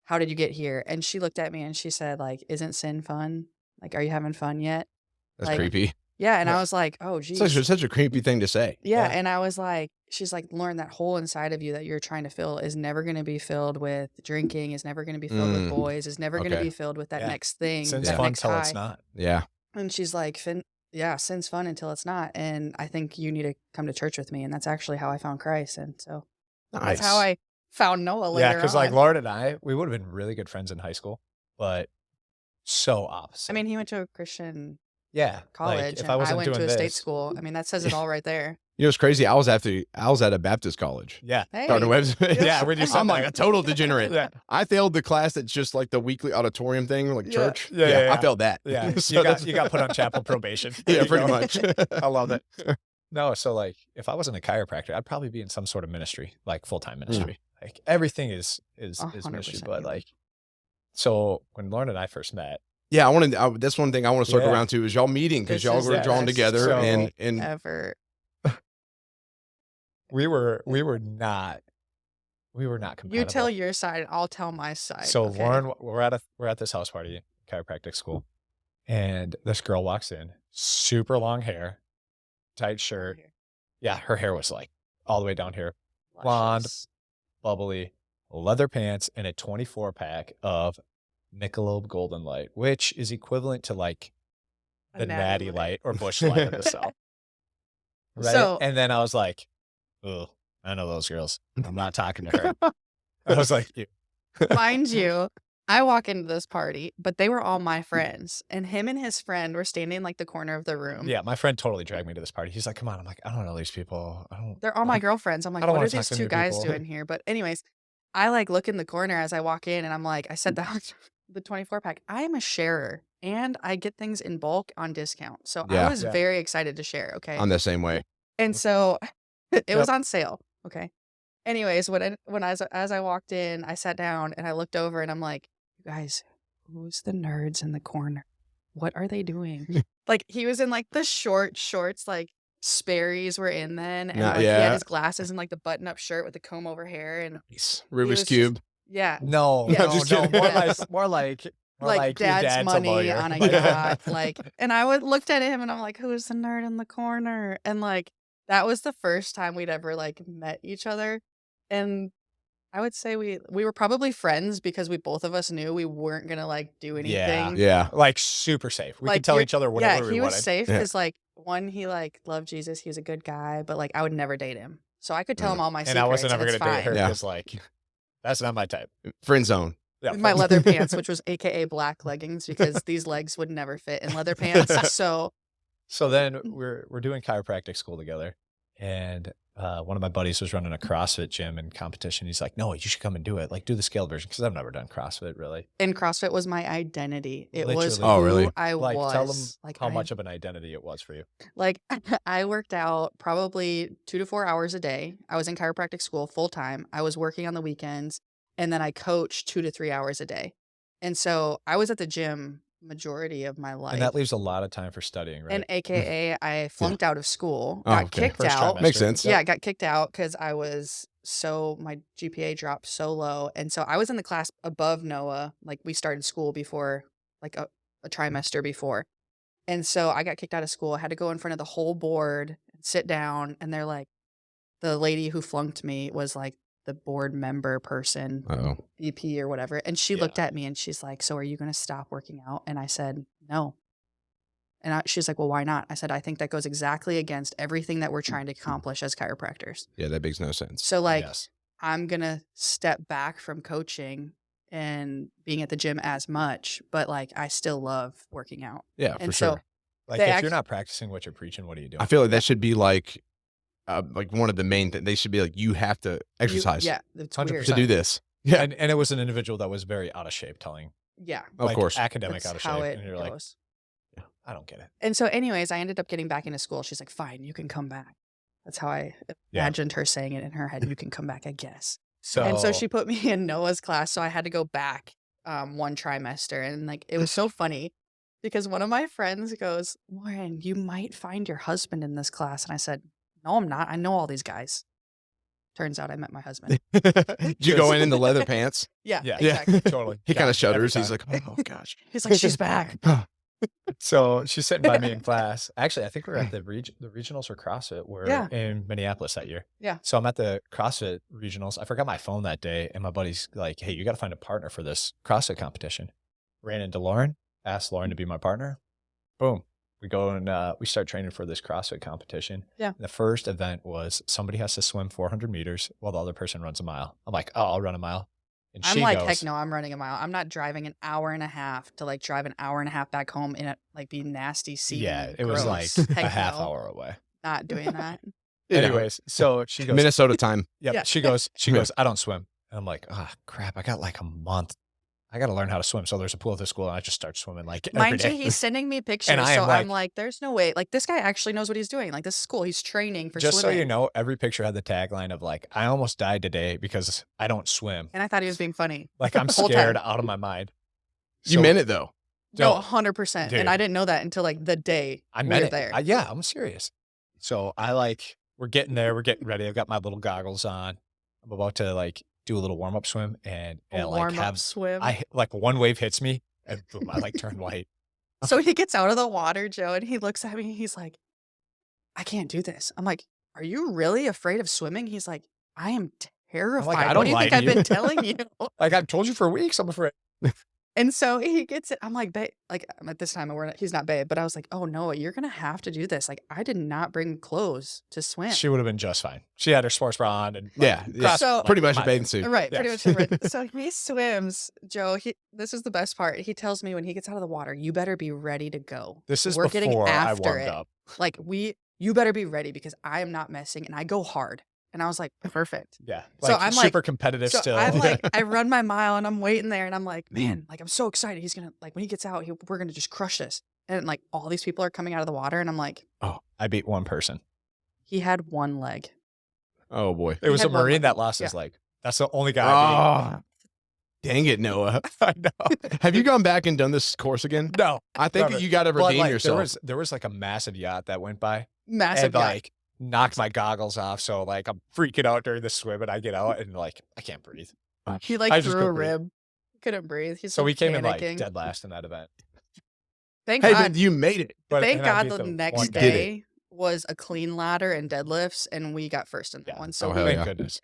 How did you get here? And she looked at me and she said, like, isn't sin fun? Like, are you having fun yet? That's Like, creepy. yeah. And Yeah. I was like, oh, Such geez. a creepy thing to say. Yeah. Yeah. And I was like, she's like, Lauren, that hole inside of you that you're trying to fill is never going to be filled with drinking, is never going to be filled with boys, is never going to Okay. be filled with that Yeah. next thing, Sin's that fun next till it's high. not. Yeah. And she's like, yeah, sin's fun until it's not. And I think you need to come to church with me. And that's actually how I found Christ. And so Nice. that's how I found Noah later Yeah, because on. like Lauren and I, we would have been really good friends in high school, but so opposite. I mean, he went to a Christian yeah, college like, if and I I wasn't went doing to a state this, school. I mean, that says it all right there. You know, it's crazy. I was at a Baptist college. yeah, Hey, Gardner Webb's. yeah, when you said I'm like that. a total degenerate. Yeah. I failed the class that's just like the weekly auditorium thing, like Yeah. church. Yeah. I failed that. Yeah, So that's- you got put on chapel probation. There Yeah, you pretty go. much. I love it. No, so like if I wasn't a chiropractor, I'd probably be in some sort of ministry, like full-time ministry. Like everything is ministry, 100% but you like so when Lauren and I first met, Yeah, that's one thing I want to circle Yeah. around to is y'all meeting because This y'all is were the drawn best together So- and ever. we were not compatible. You tell your side, I'll tell my side. So okay? Lauren, we're at this house party, chiropractic school, and this girl walks in, super long hair, tight shirt. Yeah, her hair was like all the way down here, blonde, Luscious. bubbly, leather pants, and a 24-pack of Michelob Golden Light, which is equivalent to like A the Natty Natty Light. Light or Bush Light in the South. Right? So- and then I was like, oh, I know those girls. I'm not talking to her. I was like, "Ew." Mind you, I walk into this party, but they were all my friends. And him and his friend were standing in like the corner of the room. Yeah, my friend totally dragged me to this party. He's like, come on. I'm like, I don't know these people. They're all my girlfriends. I'm like, I don't what wanna are these talk to two new guys people. doing here? But anyways, I like look in the corner as I walk in and I'm like, I said that the 24 pack. I am a sharer and I get things in bulk on discount. So Yeah. I was Yeah. very excited to share. Okay. I'm the same way. And so it was Yep. on sale. Okay. Anyways, as I walked in, I sat down and I looked over and I'm like, you guys, who's the nerds in the corner? What are they doing? Like he was in like the shorts, like Sperry's were in then. And Nah, like he yeah. had his glasses and like the button up shirt with the comb over hair. And Rubik's was just- Cube. yeah. No, Yeah, no, just no. kidding. More like Like your dad's dad's money a lawyer. on a Like- yacht. Like, and I looked at him and I'm like, who's the nerd in the corner? And like, that was the first time we'd ever like met each other. And I would say we were probably friends because both of us knew we weren't going to like do anything. Yeah. like super safe. We Like, could tell you're- each other whatever yeah, we he was wanted. safe Yeah. because like one, he like loved Jesus. He was a good guy, but like I would never date him. So I could tell him all my secrets. And I wasn't ever going gonna to date her Yeah. because like that's not my type. Friend zone. Yeah, With my friends. leather pants, which was AKA black leggings because these legs would never fit in leather pants. So So then we're doing chiropractic school together, and one of my buddies was running a CrossFit gym in competition. He's like, "No, you should come and do it. Like, do the scaled version because I've never done CrossFit really. and CrossFit was my identity. It was Literally. Oh, who really? I Like, was. tell them like how I- much of an identity it was for you." Like I worked out probably 2 to 4 hours a day. I was in chiropractic school full time. I was working on the weekends, and then I coached 2 to 3 hours a day. And so I was at the gym majority of my life. And that leaves a lot of time for studying, right? And AKA I flunked out of school, Oh, got okay. kicked First out. trimester. Makes sense. Yeah, I got kicked out because my GPA dropped so low. And so I was in the class above Noah. Like we started school before, like a trimester before. And so I got kicked out of school. I had to go in front of the whole board and sit down. And they're like, the lady who flunked me was like the board member person, Oh. VP or whatever. And she Yeah. looked at me and she's like, so are you going to stop working out? And I said, no. And she's like, well, why not? I said, I think that goes exactly against everything that we're trying to accomplish as chiropractors. Yeah, that makes no sense. So like, Yes. I'm going to step back from coaching and being at the gym as much, but like, I still love working out. Yeah, for And sure. so Like they if act- you're not practicing what you're preaching, what are you doing? I feel like that should be like one of the main things. They should be like, you have to you- exercise yeah, it's 100%. weird. to do this. Yeah. And it was an individual that was very out of shape, telling Yeah. Of like, course. academic That's out of how shape, it and you're like, goes. I don't get it. And so anyways, I ended up getting back into school. She's like, fine, you can come back. That's how I Yeah. imagined her saying it in her head. You can come back, I guess. And so So she put me in Noah's class, so I had to go back one trimester, and like it was so funny because one of my friends goes, "Lauren, you might find your husband in this class," and I said, "No, I'm not. I know all these guys." Turns out I met my husband. Did you go in the leather pants? Yeah, Yeah. exactly. totally. He kind Yeah, of shudders. every He's time. like, oh gosh. He's like, "She's back." So she's sitting by me in class. Actually, I think we were at the regionals for CrossFit. We're Yeah. in Minneapolis that year. Yeah. So I'm at the CrossFit regionals. I forgot my phone that day, and my buddy's like, "Hey, you got to find a partner for this CrossFit competition." Ran into Lauren, asked Lauren to be my partner. Boom. We go and we start training for this CrossFit competition. Yeah. The first event was somebody has to swim 400 meters while the other person runs a mile. I'm like, oh, I'll run a mile. And I'm she like, goes, heck no, I'm running a mile. I'm not driving an hour and a half to like drive an hour and a half back home in it, like be nasty seating. yeah, and it was gross. like Heck a half no, hour away. Not doing that. You know, Anyways, so she goes, Minnesota time. yep. Yeah. She goes, I don't swim. And I'm like, oh, crap. I got like a month. I got to learn how to swim. So there's a pool at the school, and I just start swimming like every Mind you, day. he's sending me pictures. I am So like- I'm like, there's no way. Like, this guy actually knows what he's doing. Like, this is cool. He's training for Just swimming. so you know, every picture had the tagline of like, I almost died today because I don't swim. And I thought he was being funny. Like I'm Whole scared time. out of my mind. You So meant it though. No, Don't. 100%. Dude. And I didn't know that until like the day I we meant were it. there. Yeah, I'm serious. So we're getting there. We're getting ready. I've got my little goggles on. I'm about to like do a little warm up swim, and A like warm-up have swim. like one wave hits me, and boom, I like turn white. So he gets out of the water, Joe, and he looks at me. He's like, I can't do this. I'm like, are you really afraid of swimming? He's like, I am terrified. I What don't do you lie think to I've you." been telling you? Like I've told you for weeks, I'm afraid. And so he gets it. I'm like, babe, like at this time, he's not babe, but I was like, oh no, you're going to have to do this. Like, I did not bring clothes to swim. She would have been just fine. She had her sports bra on and Yeah, yeah. So- Pretty much a my- bathing suit. Right, Yeah. pretty much. Right. So he swims, Joe. This is the best part. He tells me when he gets out of the water, you better be ready to go. This is We're getting before I after warmed it. up. Like you better be ready because I am not messing, and I go hard. And I was like, perfect. Yeah. So Like, I'm like- super competitive So still. I'm like, I run my mile, and I'm waiting there, and I'm like, man, like I'm so excited. He's gonna like when he gets out, we're gonna just crush this. And like all these people are coming out of the water, and I'm like, oh, I beat one person. he had one leg. Oh boy. It was had a one Marine leg. that lost his Yeah. leg. That's the only guy I Oh, dang it, Noah. beat. I know. Have you gone back and done this course again? No. I think Never. you got to But, redeem like, yourself. There was like a massive yacht that went by Massive and yacht. like knocked my goggles off. So like I'm freaking out during the swim, and I get out and like I can't breathe. He like I just threw a couldn't breathe. rib. Couldn't breathe. He's So we came in like panicking. dead last in that event. Thank Hey, God. but you made it. Thank and I God beat the one next guy. did it. day was a clean ladder and deadlifts, and we got first in that Yeah. one. So Oh, hell we, Thank yeah. goodness.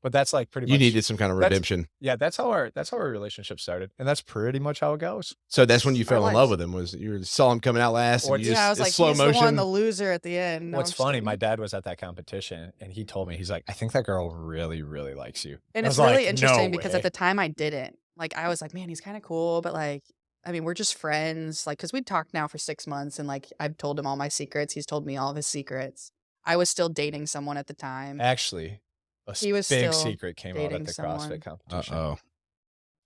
But that's like pretty You much needed some kind of that's- redemption. Yeah, that's how our relationship started, and that's pretty much how it goes. So that's when you Our fell in lives. love with him. Was you saw him coming out last? And What's- you just, yeah, I was it's like, slow he's motion. the one, the loser at the end. No, What's I'm just funny, kidding. my dad was at that competition, and he told me, he's like, I think that girl really, really likes you. And I it's was really like, interesting "No because way." at the time I didn't. Like, I was like, man, he's kind of cool, but like, I mean, we're just friends. Like, because we'd talked now for 6 months, and like, I've told him all my secrets. He's told me all of his secrets. I was still dating someone at the time. Actually, a He was big still secret came out dating at the someone. CrossFit competition. Uh-oh.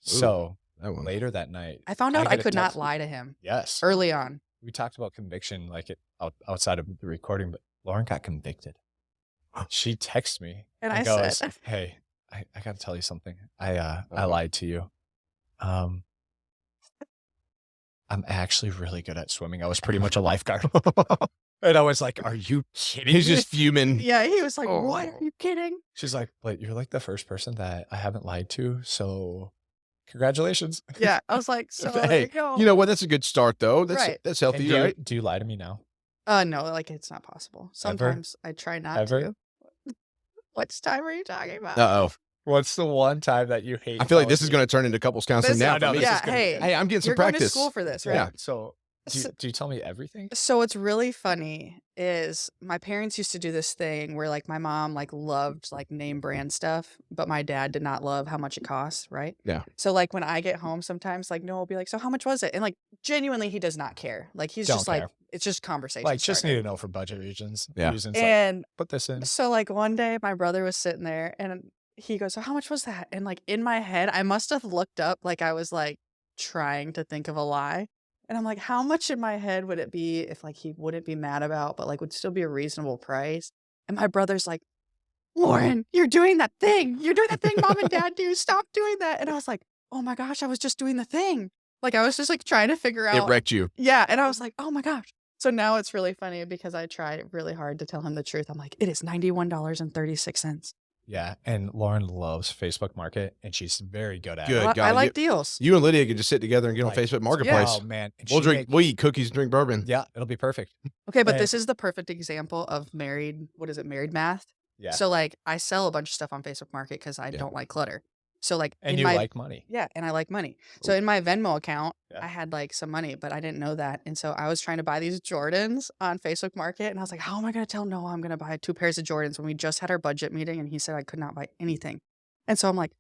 So That one. later that night, I found out I I get a could not text- lie to him yes, early on. we talked about conviction like outside of the recording, but Lauren got convicted. She texted me And I goes, said, "Hey, I got to tell you something. I lied to you. I'm actually really good at swimming. I was pretty much a lifeguard." And I was like, "Are you kidding?" He's me?" just fuming. yeah, he was like, what? Oh. Are you kidding? She's like, "But you're like the first person that I haven't lied to, so congratulations." Yeah. I was like, so there you Hey, go. you know what? That's a good start, though. That's Right. that's And healthy, do, you, right? do you lie to me now? No, like it's not possible. Sometimes I try not Ever? to. What time are you talking about? Uh oh. What's the one time that you hate? I feel like telling this is me? going to turn into couples counseling This- now I know, for me. this yeah, is gonna be hey, good. Hey, I'm getting some you're going to practice. school for this, right? Yeah. So So- do you tell me everything? So what's really funny is my parents used to do this thing where like my mom like loved like name brand stuff, but my dad did not love how much it costs, right? Yeah. So like when I get home sometimes like Noah will be like, so how much was it? And like genuinely he does not care. Like he's Don't just like care. it's just conversation. Like, just starter. need to know for budget reasons. Yeah. Reasons, like, And put this in. so like one day my brother was sitting there and he goes, so how much was that? And like in my head, I must have looked up like I was like trying to think of a lie. And I'm like, how much in my head would it be if like he wouldn't be mad about, but like would still be a reasonable price? And my brother's like, Lauren, you're doing that thing. You're doing that thing mom and dad do. Stop doing that. And I was like, oh my gosh, I was just doing the thing. Like I was just like trying to figure It out. wrecked you. Yeah. And I was like, oh my gosh. So now it's really funny because I try really hard to tell him the truth. I'm like, it is $91.36. Yeah. And Lauren loves Facebook Market, and she's very good at Good. it. I God, like deals. You and Lydia could just sit together and get Like, on Facebook Marketplace. Oh, man. And We'll eat cookies and drink bourbon. Yeah, it'll be perfect. Okay, but And- this is the perfect example of married math. Yeah. So like I sell a bunch of stuff on Facebook Market because I don't like clutter. So like And in you my like money. yeah, and I like money. So in my Venmo account, Yeah. I had like some money, but I didn't know that. And so I was trying to buy these Jordans on Facebook Market, and I was like, how am I going to tell Noah I'm going to buy 2 pairs of Jordans when we just had our budget meeting and he said I could not buy anything. And so I'm like,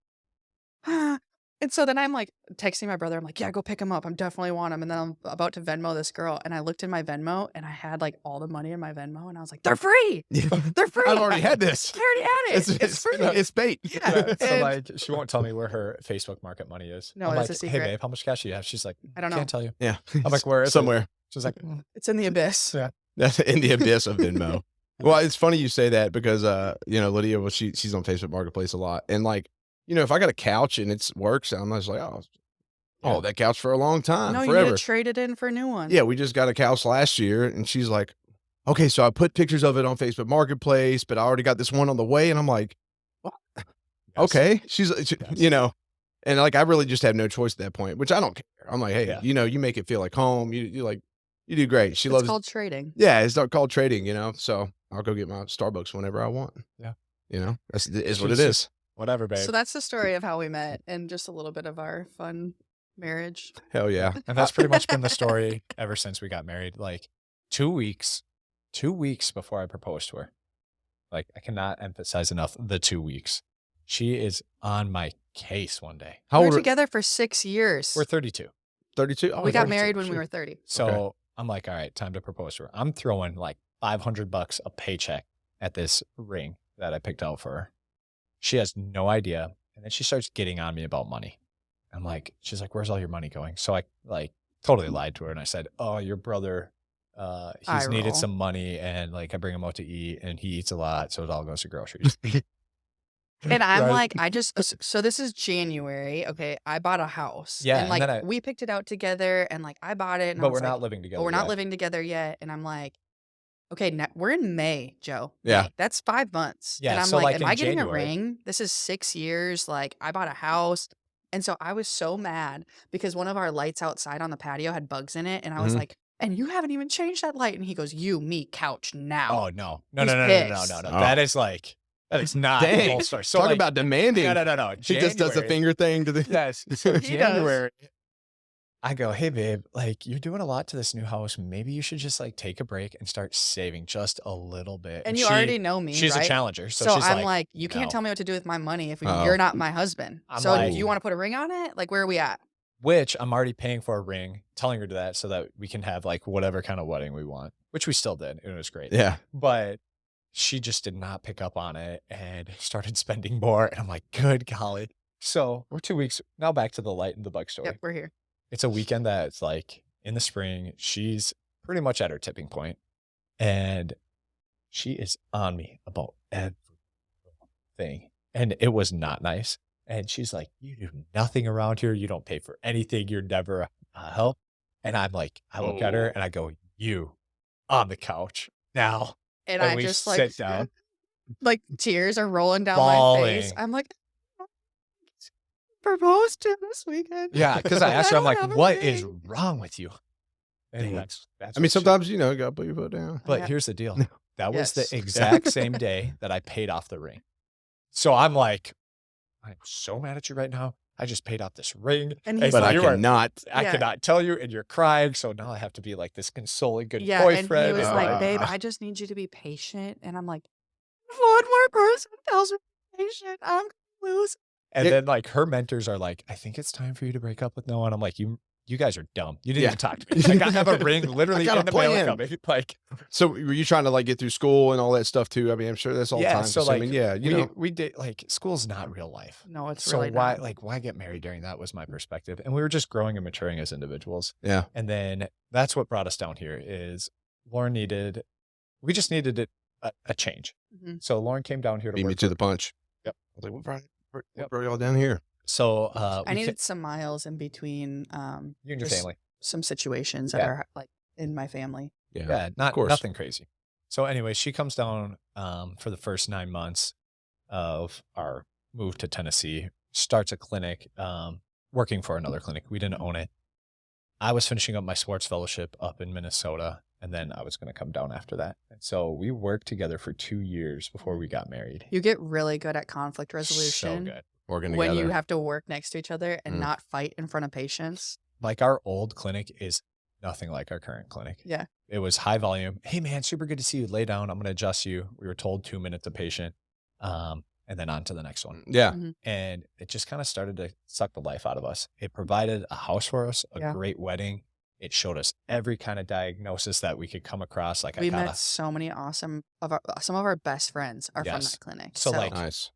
ah. And so then I'm like texting my brother. I'm like, yeah, go pick them up. I definitely want them. And then I'm about to Venmo this girl. And I looked in my Venmo and I had like all the money in my Venmo. And I was like, they're free. They're free. I've already had this. I already had it. It's free. It's bait. Yeah. So And- like she won't tell me where her Facebook Market money is. No, I'm it's like, a secret. Hey babe, how much cash do you have? She's like, I don't know. Can't tell you. Yeah. I'm like, where is it? Somewhere. She's like, It's in the abyss. Yeah. That's in the abyss of Venmo. Well, it's funny you say that because Lydia, well, she's on Facebook Marketplace a lot. And like, if I got a couch and it works, I'm just like, oh, that couch for a long time. No, you forever. need to trade it in for a new one. Yeah, we just got a couch last year, and she's like, okay, so I put pictures of it on Facebook Marketplace, but I already got this one on the way, and I'm like, what? Yes. Okay. She's, Yes. and like, I really just have no choice at that point, which I don't care. I'm like, hey, Yeah. you make it feel like home. You do great. She It's loves, called trading. yeah, it's not called trading, so I'll go get my Starbucks whenever I want. Yeah. That's what it She's is. whatever, babe. So that's the story of how we met and just a little bit of our fun marriage. Hell yeah. And that's pretty much been the story ever since we got married. Like 2 weeks before I proposed to her. Like I cannot emphasize enough the 2 weeks. She is on my case one day. How We old were are together for 6 years. We're 32. 32? Oh, we got 32. married when we Shit. were 30. So Okay. I'm like, all right, time to propose to her. I'm throwing like $500 a paycheck at this ring that I picked out for her. She has no idea. And then she starts getting on me about money. I'm like, she's like, where's all your money going? So I like totally lied to her and I said, oh, your brother, he's Eye needed roll. some money and like I bring him out to eat and he eats a lot. So it all goes to groceries. And I'm Right. like, so this is January. Okay. I bought a house. Yeah, And and like, then we picked it out together and like, I bought it. And I but we're was not like, living together. but we're not yet. living together yet. And I'm like, okay, we're in May, Joe. Yeah. May. That's 5 months. Yeah, And I'm so, like, like, am in I getting January- a ring? This is 6 years. Like, I bought a house. And so I was so mad because one of our lights outside on the patio had bugs in it. And I was Mhm. like, and you haven't even changed that light. And he goes, me, couch now. Oh, no. No, He's no, no, no, no, no, pissed. no, no. Oh. That is not the Dang. whole story. So Talk like, about demanding. no. He just does the January- finger thing to the. Yes. So He does. January, I go, hey babe, like you're doing a lot to this new house. Maybe you should just like take a break and start saving just a little bit. And you she- already know me, she's right? a challenger. So, So she's I'm like, you no. can't tell me what to do with my money if Uh-oh. you're not my husband. I'm So like- do you want to put a ring on it? Like, where are we at? Which I'm already paying for a ring, telling her to that so that we can have like whatever kind of wedding we want, which we still did. It was great. Yeah. But she just did not pick up on it and started spending more. And I'm like, good golly. So we're 2 weeks now back to the light and the bug story. Yep, we're here. It's a weekend that's like in the spring. She's pretty much at her tipping point, and she is on me about everything. And it was not nice. And she's like, you do nothing around here. You don't pay for anything. You're never help. And I'm like, I look at her and I go, you on the couch now. And And I we just sit down. like tears are rolling down my face. Bawling. I'm like, proposed to this weekend. Yeah. Cause I asked her, I'm don't have like, a what is ring." wrong with you? And Dang. that's I mean, what she- sometimes, you gotta put your foot down. But Yeah. here's the deal. That was Yes. the exact same day that I paid off the ring. So I'm like, I'm so mad at you right now. I just paid off this ring. And he's But I you are- cannot. I Yeah. cannot tell you, and you're crying. So now I have to be like this consoling good Yeah, boyfriend. and he was Oh, like, babe, I just need you to be patient. And I'm like, if one more person tells me to be patient, I'm gonna lose. And It- then like her mentors are like, I think it's time for you to break up with Noah. And I'm like, you guys are dumb. You didn't Yeah. even talk to me. Like, I have a ring literally got in a the mail plan. coming. Like, So were you trying to like get through school and all that stuff too? I mean, I'm sure that's all yeah. time So like, consuming. Yeah, you know. we did like school's not real life. No, it's So really why not. why get married during that was my perspective. And we were just growing and maturing as individuals. Yeah. And then that's what brought us down here is Lauren we just needed a change. Mhm. So Lauren came down here to Beat me work to for- the punch. Yep. I was like, what Yep. brought y'all down here? So I needed some miles in between you and your just family. some situations that Yeah. are like in my family. Yeah, of course. nothing crazy. So anyway, she comes down for the first 9 months of our move to Tennessee, starts a clinic, working for another clinic. We didn't own it. I was finishing up my sports fellowship up in Minnesota, and then I was going to come down after that. And so we worked together for 2 years before we got married. You get really good at conflict resolution So good. Working when together. you have to work next to each other and Mm. not fight in front of patients. Like our old clinic is nothing like our current clinic. Yeah. It was high volume. Hey man, super good to see you. Lay down. I'm going to adjust you. We were told 2 minutes a patient, and then on to the next one. Yeah. And it just kind of started to suck the life out of us. It provided a house for us, a Yeah. great wedding. It showed us every kind of diagnosis that we could come across. Like We met so many awesome some of our best friends are from Yes. that clinic. So, like, Nice.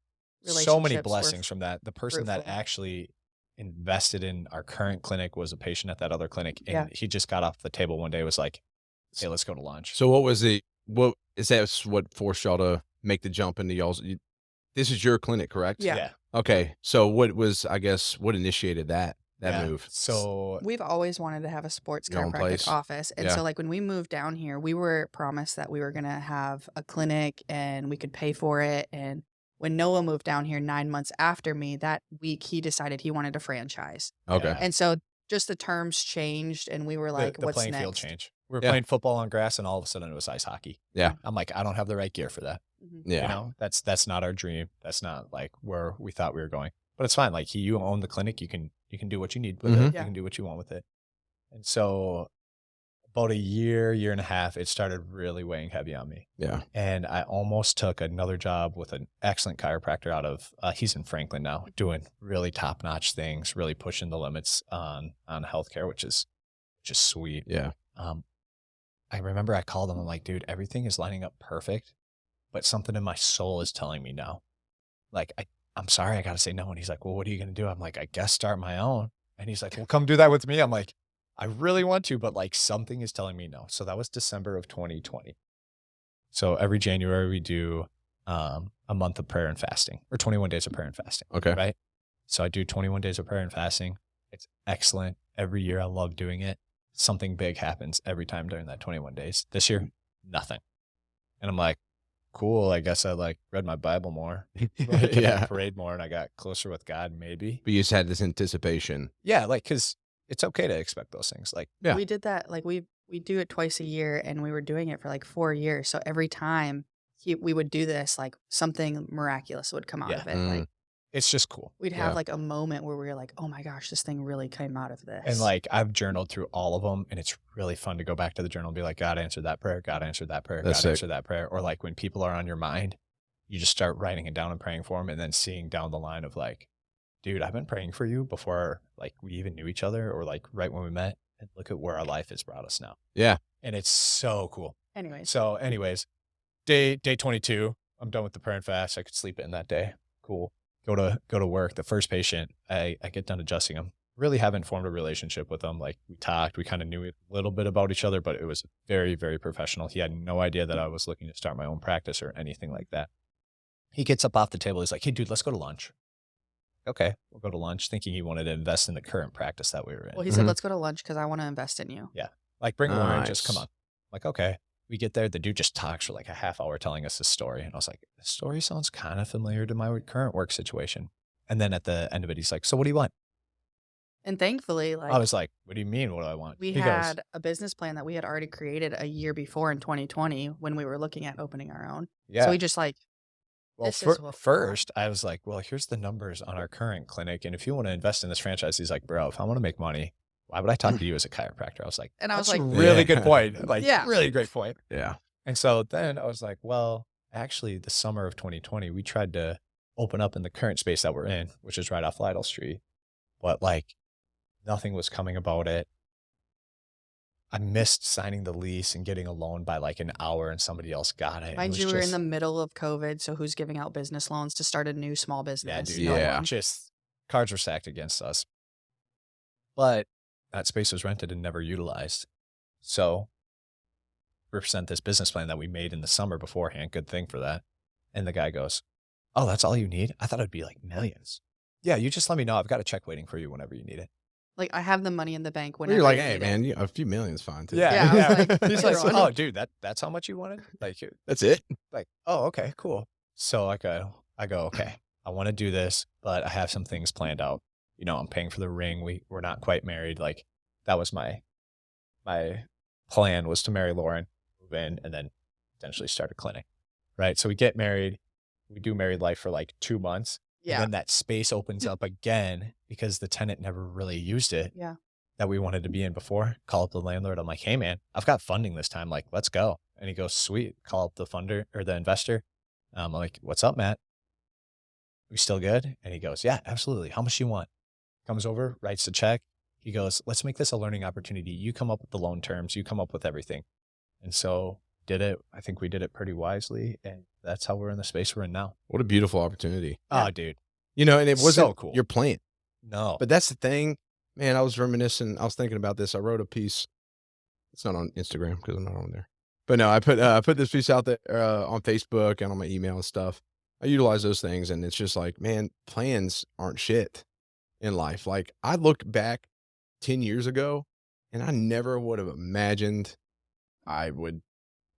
so many relationships were blessings from that. The person that fruitful. actually invested in our current clinic was a patient at that other clinic. And Yeah. he just got off the table one day, was like, hey, let's go to lunch. So what is that what forced y'all to make the jump into y'all's? This is your clinic, correct? Yeah. Okay. So what initiated that Yeah. move? So We've always wanted to have a sports Your own place. chiropractic office. And Yeah. so like when we moved down here, we were promised that we were going to have a clinic and we could pay for it. And when Noah moved down here 9 months after me, that week he decided he wanted a franchise. Okay. Yeah. And so just the terms changed and we were like, the what's playing next? field change. We were Yeah. playing football on grass, and all of a sudden it was ice hockey. Yeah. I'm like, I don't have the right gear for that. Mhm. Yeah. You know, that's not our dream. That's not like where we thought we were going. But it's fine. Like you own the clinic. You can do what you need with Mhm. it. Yeah. You can do what you want with it. And so about a year and a half, it started really weighing heavy on me. Yeah. And I almost took another job with an excellent chiropractor out of, he's in Franklin now, doing really top-notch things, really pushing the limits on healthcare, which is just sweet. Yeah. I remember I called him. I'm like, dude, everything is lining up perfect, but something in my soul is telling me no. Like, I'm sorry, I got to say no. And he's like, well, what are you going to do? I'm like, I guess start my own. And he's like, well, come do that with me. I'm like, I really want to, but like something is telling me no. So that was December of 2020. So every January we do a month of prayer and fasting, or 21 days of prayer and fasting. Okay. Right. So I do 21 days of prayer and fasting. It's excellent. Every year I love doing it. Something big happens every time during that 21 days. This year, nothing. And I'm like, cool. I guess I like read my Bible more. Like, Yeah. I prayed more and I got closer with God, maybe. But you just had this anticipation. Yeah. Like, cause it's okay to expect those things. Like, Yeah. We did that. Like we do it twice a year and we were doing it for like 4 years. So every time we would do this, like something miraculous would come out Yeah. of it. Like it's just cool. we'd have Yeah. like a moment where we were like, oh my gosh, this thing really came out of this. And like, I've journaled through all of them, and it's really fun to go back to the journal and be like, God answered that prayer. God answered that prayer. That's God sick. answered that prayer. Or like when people are on your mind, you just start writing it down and praying for them, and then seeing down the line of like, dude, I've been praying for you before like we even knew each other, or like right when we met, and look at where our life has brought us now. Yeah. And it's so cool. anyways, So anyways, day 22, I'm done with the prayer and fast. I could sleep in that day. Cool. Go to work. The first patient, I get done adjusting him. Really haven't formed a relationship with him. Like we talked, we kind of knew a little bit about each other, but it was very, very professional. He had no idea that I was looking to start my own practice or anything like that. He gets up off the table. He's like, hey dude, let's go to lunch. Okay, we'll go to lunch, thinking he wanted to invest in the current practice that we were in. well, he said, Mhm. let's go to lunch because I want to invest in you. Like, bring Lauren, just come Nice. on. I'm like, okay. We get there. The dude just talks for like a half hour telling us his story. And I was like, this story sounds kind of familiar to my current work situation. And then at the end of it, he's like, so what do you want? And thankfully, like I was like, what do you mean? What do I want? we He had a business plan that we had already created a year before in 2020 when we were looking at opening our own. yeah. So we just like, Well, this is what we want. first, I was like, well, here's the numbers on our current clinic. And if you want to invest in this franchise, he's like, bro, if I want to make money, why would I talk to you as a chiropractor? I was like, and I was that's like, a really Yeah. good point. Like, Yeah. really great point. Yeah. And so then I was like, well, actually, the summer of 2020, we tried to open up in the current space that we're in, which is right off Lytle Street. But like, nothing was coming about it. I missed signing the lease and getting a loan by like an hour, and somebody else got it. It mind was you, we're in just- the middle of COVID. So who's giving out business loans to start a new small business? dude, No Yeah. one. just cards were stacked against us. But that space was rented and never utilized. So present this business plan that we made in the summer beforehand. Good thing for that. And the guy goes, "Oh, that's all you need? I thought it'd be like millions." Yeah, you just let me know. I've got a check waiting for you whenever you need it. Like, I have the money in the bank Well, whenever you're like, you hey, need man, it. a few million's fine too. Yeah, I was like, He's like, "Later on." "Oh, dude, that's how much you wanted?" Like, that's it. like, "Oh, okay, cool." So I go, "Okay, I want to do this, but I have some things planned out. You know, I'm paying for the ring. We're not quite married. Like, that was my plan was to marry Lauren, move in, and then potentially start a clinic, right? So we get married, we do married life for like 2 months, and Yeah. then that space opens up again because the tenant never really used it Yeah. that we wanted to be in before. Call up the landlord. I'm like, "Hey, man, I've got funding this time. Like, let's go." And he goes, "Sweet." Call up the funder or the investor. I'm like, "What's up, Matt? We still good?" And he goes, "Yeah, absolutely. How much do you want?" Comes over, writes the check. He goes, "Let's make this a learning opportunity. You come up with the loan terms. You come up with everything." And so did it. I think we did it pretty wisely. And that's how we're in the space we're in now. What a beautiful opportunity. Oh, dude. You know, and it wasn't So cool. your plan. No. But that's the thing, man. I was reminiscing. I was thinking about this. I wrote a piece. It's not on Instagram because I'm not on there. But no, I put this piece out there on Facebook and on my email and stuff. I utilize those things, and it's just like, man, plans aren't shit in life. Like, I look back 10 years ago, and I never would have imagined I would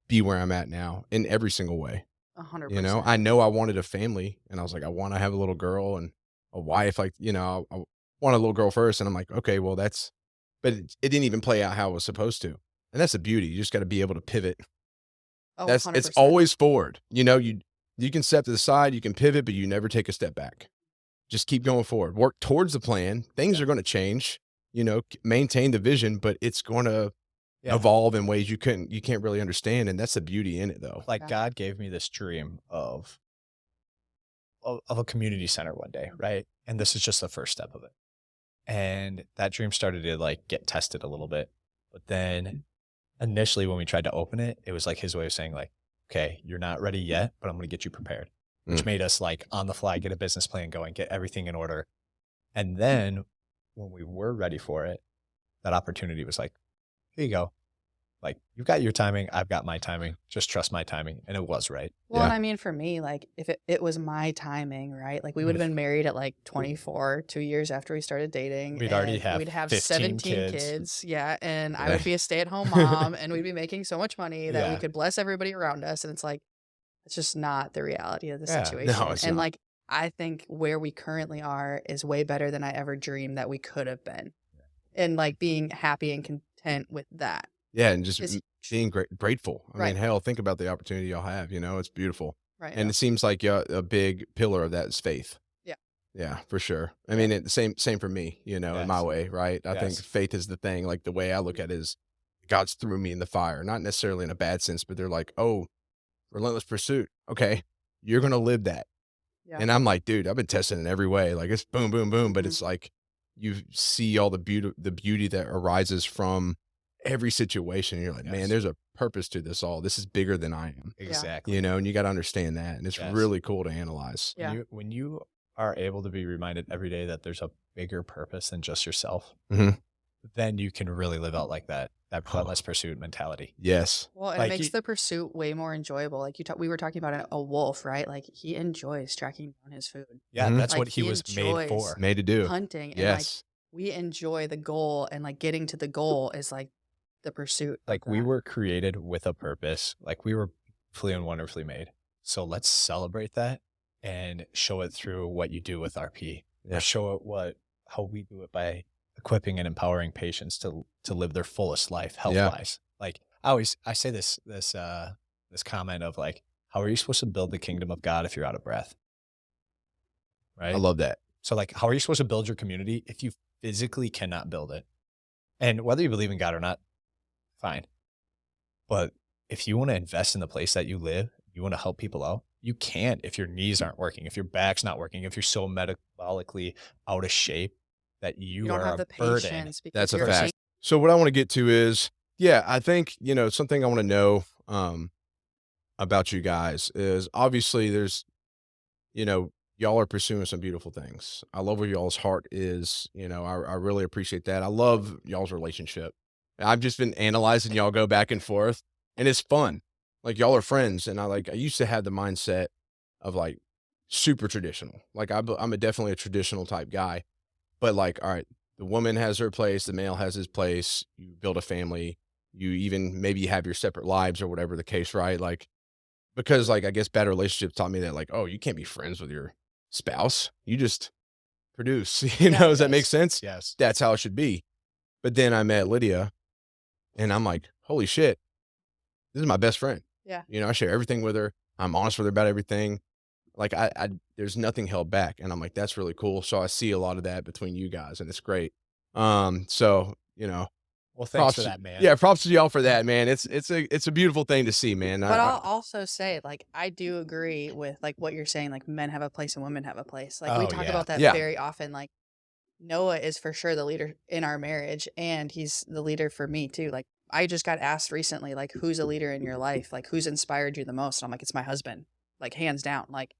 be where I'm at now in every single way. 100%. You know, I know I wanted a family, and I was like, I want to have a little girl and a wife. Like, you know, I want a little girl first, and I'm like, okay, well, but it didn't even play out how it was supposed to. And that's the beauty. You just got to be able to pivot. Oh, It's 100%. always forward. You know, you can step to the side, you can pivot, but you never take a step back. Just keep going forward. Work towards the plan. Things are going to change. You know, maintain the vision, but it's going to evolve in ways you can't really understand, and that's the beauty in it, though. Like, Yeah. God gave me this dream of a community center one day, right? And this is just the first step of it. And that dream started to like get tested a little bit. But then initially when we tried to open it, it was like his way of saying like, "Okay, you're not ready yet, but I'm going to get you prepared," which made us like on the fly, get a business plan going, get everything in order. And then when we were ready for it, that opportunity was like, "Here you go. Like, you've got your timing. I've got my timing. Just trust my timing." And it was right. Well, and Yeah. I mean, for me, like, if it was my timing, right? Like, we would have been married at like 24, 2 years after we started dating. We'd already and have 15 17 kids. Yeah. And I Yeah. would be a stay-at-home mom, and we'd be making so much money that we Yeah. could bless everybody around us. And it's like, it's just not the reality of the Yeah. situation. No, it's and not. like, I think where we currently are is way better than I ever dreamed that we could have been. And like being happy and content with that. Yeah, and just Is being grateful. I Right. mean, hell, think about the opportunity y'all have. You know, it's beautiful, Right. and it seems like a big pillar of that is faith. Yeah. Yeah, for sure. I mean, the same for me. You know, in my Yes. way, right? I think Yes. faith is the thing. Like, the way I look at it is, God's threw me in the fire, not necessarily in a bad sense, but they're like, oh, relentless pursuit. Okay, you're gonna live that. Yeah. And I'm like, dude, I've been testing in every way. Like, it's boom, boom, boom. But Mhm. it's like you see all the beauty that arises from every situation. You're like, man, Yes. there's a purpose to this all. This is bigger than I am. Exactly. You know, and you got to understand that. And it's Yes. really cool to analyze. Yeah. When you are able to be reminded every day that there's a bigger purpose than just yourself, Mhm. then you can really live out like that relentless pursuit mentality. Yes. Well, and Like, it makes you- the pursuit way more enjoyable. Like we were talking about a wolf, right? Like he enjoys tracking down his food, Yeah, Mhm. that's Like, what he he was made enjoys- for. Made to do. hunting, and like Yes. we enjoy the goal, and like getting to the goal is like the pursuit. of Like, we that. were created with a purpose. Like, we were beautifully and wonderfully made. So let's celebrate that and show it through what you do with RP. Yeah. Or show it how we do it by equipping and empowering patients to live their fullest life health wise. Like, I say this comment of like, how are you supposed to build the kingdom of God if you're out of breath? Right. I love that. So like, how are you supposed to build your community if you physically cannot build it? And whether you believe in God or not, fine. But if you want to invest in the place that you live, you want to help people out, you can't if your knees aren't working, if your back's not working, if you're so metabolically out of shape that you You don't are have a the burden. patience because That's a you're fact. changing. So what I want to get to is, I think, something I want to know about you guys is, obviously there's, y'all are pursuing some beautiful things. I love where y'all's heart is. I really appreciate that. I love y'all's relationship. I've just been analyzing y'all go back and forth, and it's fun. Like, y'all are friends, and I used to have the mindset of, like, super traditional. Like, I'm definitely a traditional type guy, but, like, all right, the woman has her place, the male has his place, you build a family, you even maybe have your separate lives or whatever the case, right? Like, because, like, I guess bad relationships taught me that, like, oh, you can't be friends with your spouse. You just produce, Yeah, does that make Yes. sense? Yes. That's how it should be. But then I met Lydia, and I'm like, holy shit, this is my best friend. Yeah. I share everything with her. I'm honest with her about everything. Like, there's nothing held back, and I'm like, that's really cool. So I see a lot of that between you guys, and it's great. So, Well, thanks props for to that, man. yeah, props to y'all for that, man. It's a beautiful thing to see, man. But I'll also say, like, I do agree with like what you're saying. Like, men have a place and women have a place. Like, we Oh, talk yeah. about that Yeah. very often. Like, Noah is for sure the leader in our marriage, and he's the leader for me too. Like, I just got asked recently, like, who's a leader in your life? Like, who's inspired you the most? And I'm like, it's my husband, like, hands down. Like,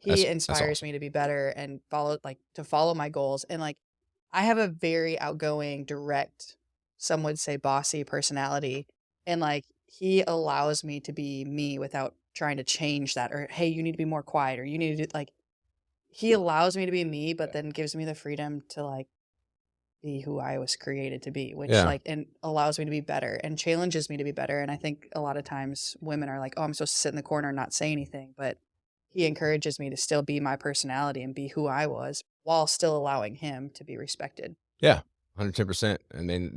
he That's inspires awesome. me to be better and follow my goals. And like, I have a very outgoing, direct, some would say bossy personality. And like, he allows me to be me without trying to change that, or, hey, you need to be more quiet, or you need to do, like, he allows me to be me, but then gives me the freedom to like be who I was created to be, which Yeah. like, and allows me to be better and challenges me to be better. And I think a lot of times women are like, oh, I'm supposed to sit in the corner and not say anything. But he encourages me to still be my personality and be who I was while still allowing him to be respected. Yeah, 110%. And then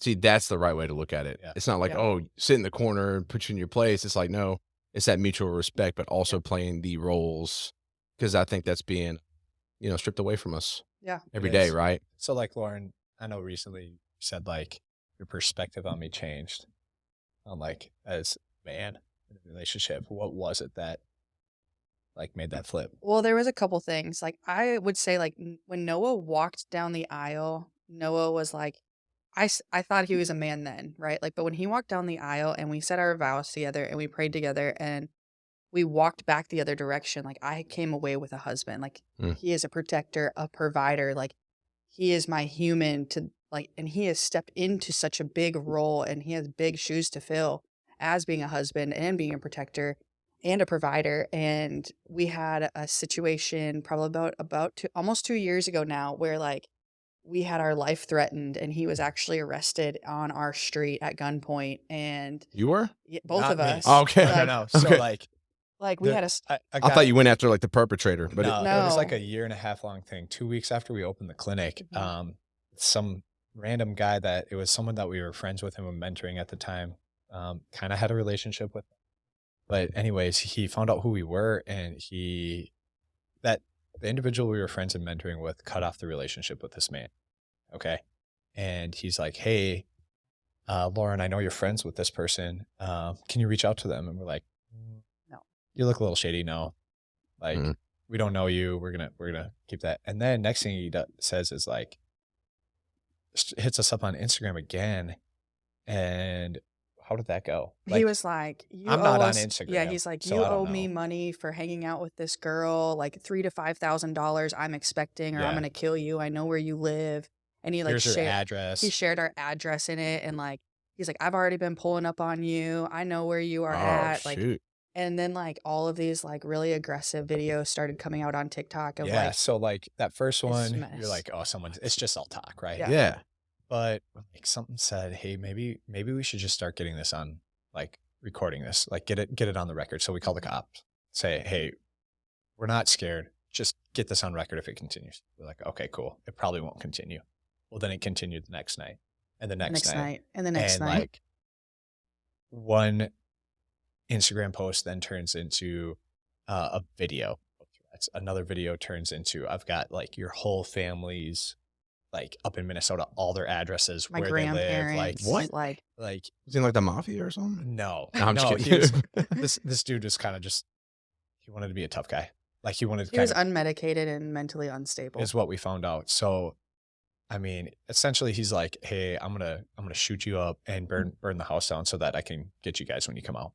see, that's the right way to look at it. Yeah. It's not like, Yeah. oh, sit in the corner and put you in your place. It's like, no, it's that mutual respect, but also playing the roles, because I think that's being, stripped away from us Yeah. every It day, is. right? So, like, Lauren, I know recently you said, like, your perspective on me changed on, like, as a man in a relationship. What was it that, like, made that flip? Well, there was a couple things. Like, I would say, like, when Noah walked down the aisle, Noah was like, I thought he was a man then, right? Like, but when he walked down the aisle and we said our vows together and we prayed together and we walked back the other direction, like, I came away with a husband. Like, Mm. he is a protector, a provider. Like, he is my human to, like, and he has stepped into such a big role and he has big shoes to fill as being a husband and being a protector and a provider. And we had a situation probably almost 2 years ago now where like we had our life threatened and he was actually arrested on our street at gunpoint. And You were? both Not of me. Oh, us, okay. No, like, no. So, Okay. like, we the- had I I got, thought you went after like the perpetrator, but no, it was like No. a 1.5 year long thing. 2 weeks after we opened the clinic, Mhm. some random guy that it was someone that we were friends with and were mentoring at the time, kind of had a relationship with. But anyways, he found out who we were, and that the individual we were friends and mentoring with cut off the relationship with this man. Okay. And he's like, hey, Lauren, I know you're friends with this person. Can you reach out to them? And we're like, No. you look a little shady. No, like, Mhm. we don't know you. We're gonna keep that. And then next thing he says is like, hits us up on Instagram again. And how did that go? He was like, you I'm owe not on us. Yeah, Instagram, he's like, so you I don't owe me know. money for hanging out with this girl, like $3,000 to $5,000 I'm expecting, or I'm Yeah. gonna kill you. I know where you live. And he like Here's your he address. shared our address in it, and like he's like, I've already been pulling up on you. I know where you are Oh, at. Like, shoot. and then like all of these like really aggressive videos started coming out on TikTok of Yeah. like So like that first this one, mess. you're like, oh, it's just all talk, right? Yeah. Yeah. But like something said, hey, maybe we should just start getting this on, like, recording this, like get it on the record. So we call the cops, say, hey, we're not scared. Just get this on record if it continues. We're like, okay, cool. It probably won't continue. Well, then it continued the next night and the next night. And the next And night. like one Instagram post then turns into a video of threats. Another video turns into, I've got like your whole family's like up in Minnesota, all their addresses, My where they live. grandparents. What? Like Like Was he in like the mafia or something? no, No, I'm just no, kidding. this dude was kind of he wanted to be a tough guy. Like he wanted to he was kind of, unmedicated and mentally unstable. is what we found out. So I mean, essentially he's like, hey, I'm gonna shoot you up and burn the house down so that I can get you guys when you come out.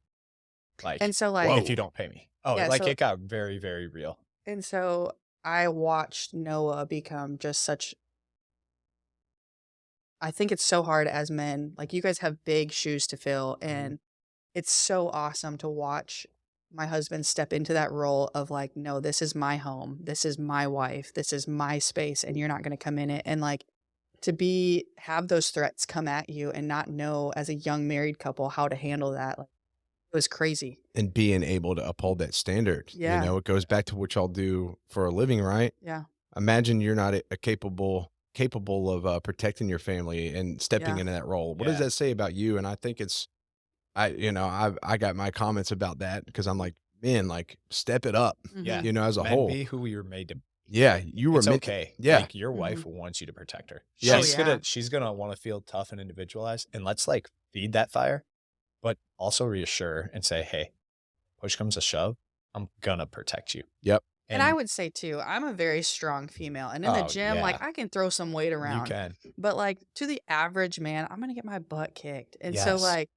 Like, And so like if you don't pay me. Oh, Yeah, like so- it got very, very real. And so I watched Noah become just such. I think it's so hard as men. Like, you guys have big shoes to fill, and it's so awesome to watch my husband step into that role of like, no, this is my home. This is my wife. This is my space. And you're not going to come in it. And like have those threats come at you and not know as a young married couple how to handle that. Like, it was crazy. And being able to uphold that standard, Yeah. it goes back to what y'all do for a living, right? Yeah. Imagine you're not capable of protecting your family and stepping Yeah. into that role. What does Yeah. that say about you? And I think I got my comments about that because I'm like, man, like step it up, Yeah. as a Men whole. be who you're made to. Yeah, you were It's meant. okay. Yeah. Like your wife wants you to protect her. Yeah. Oh, She's yeah. gonna want to feel tough and individualized. And let's like feed that fire, but also reassure and say, hey, push comes to shove, I'm gonna protect you. Yep. And I would say too, I'm a very strong female. And in the Oh, gym, yeah. like I can throw some weight You around. can. But like to the average man, I'm gonna get my butt kicked. And so Yes. like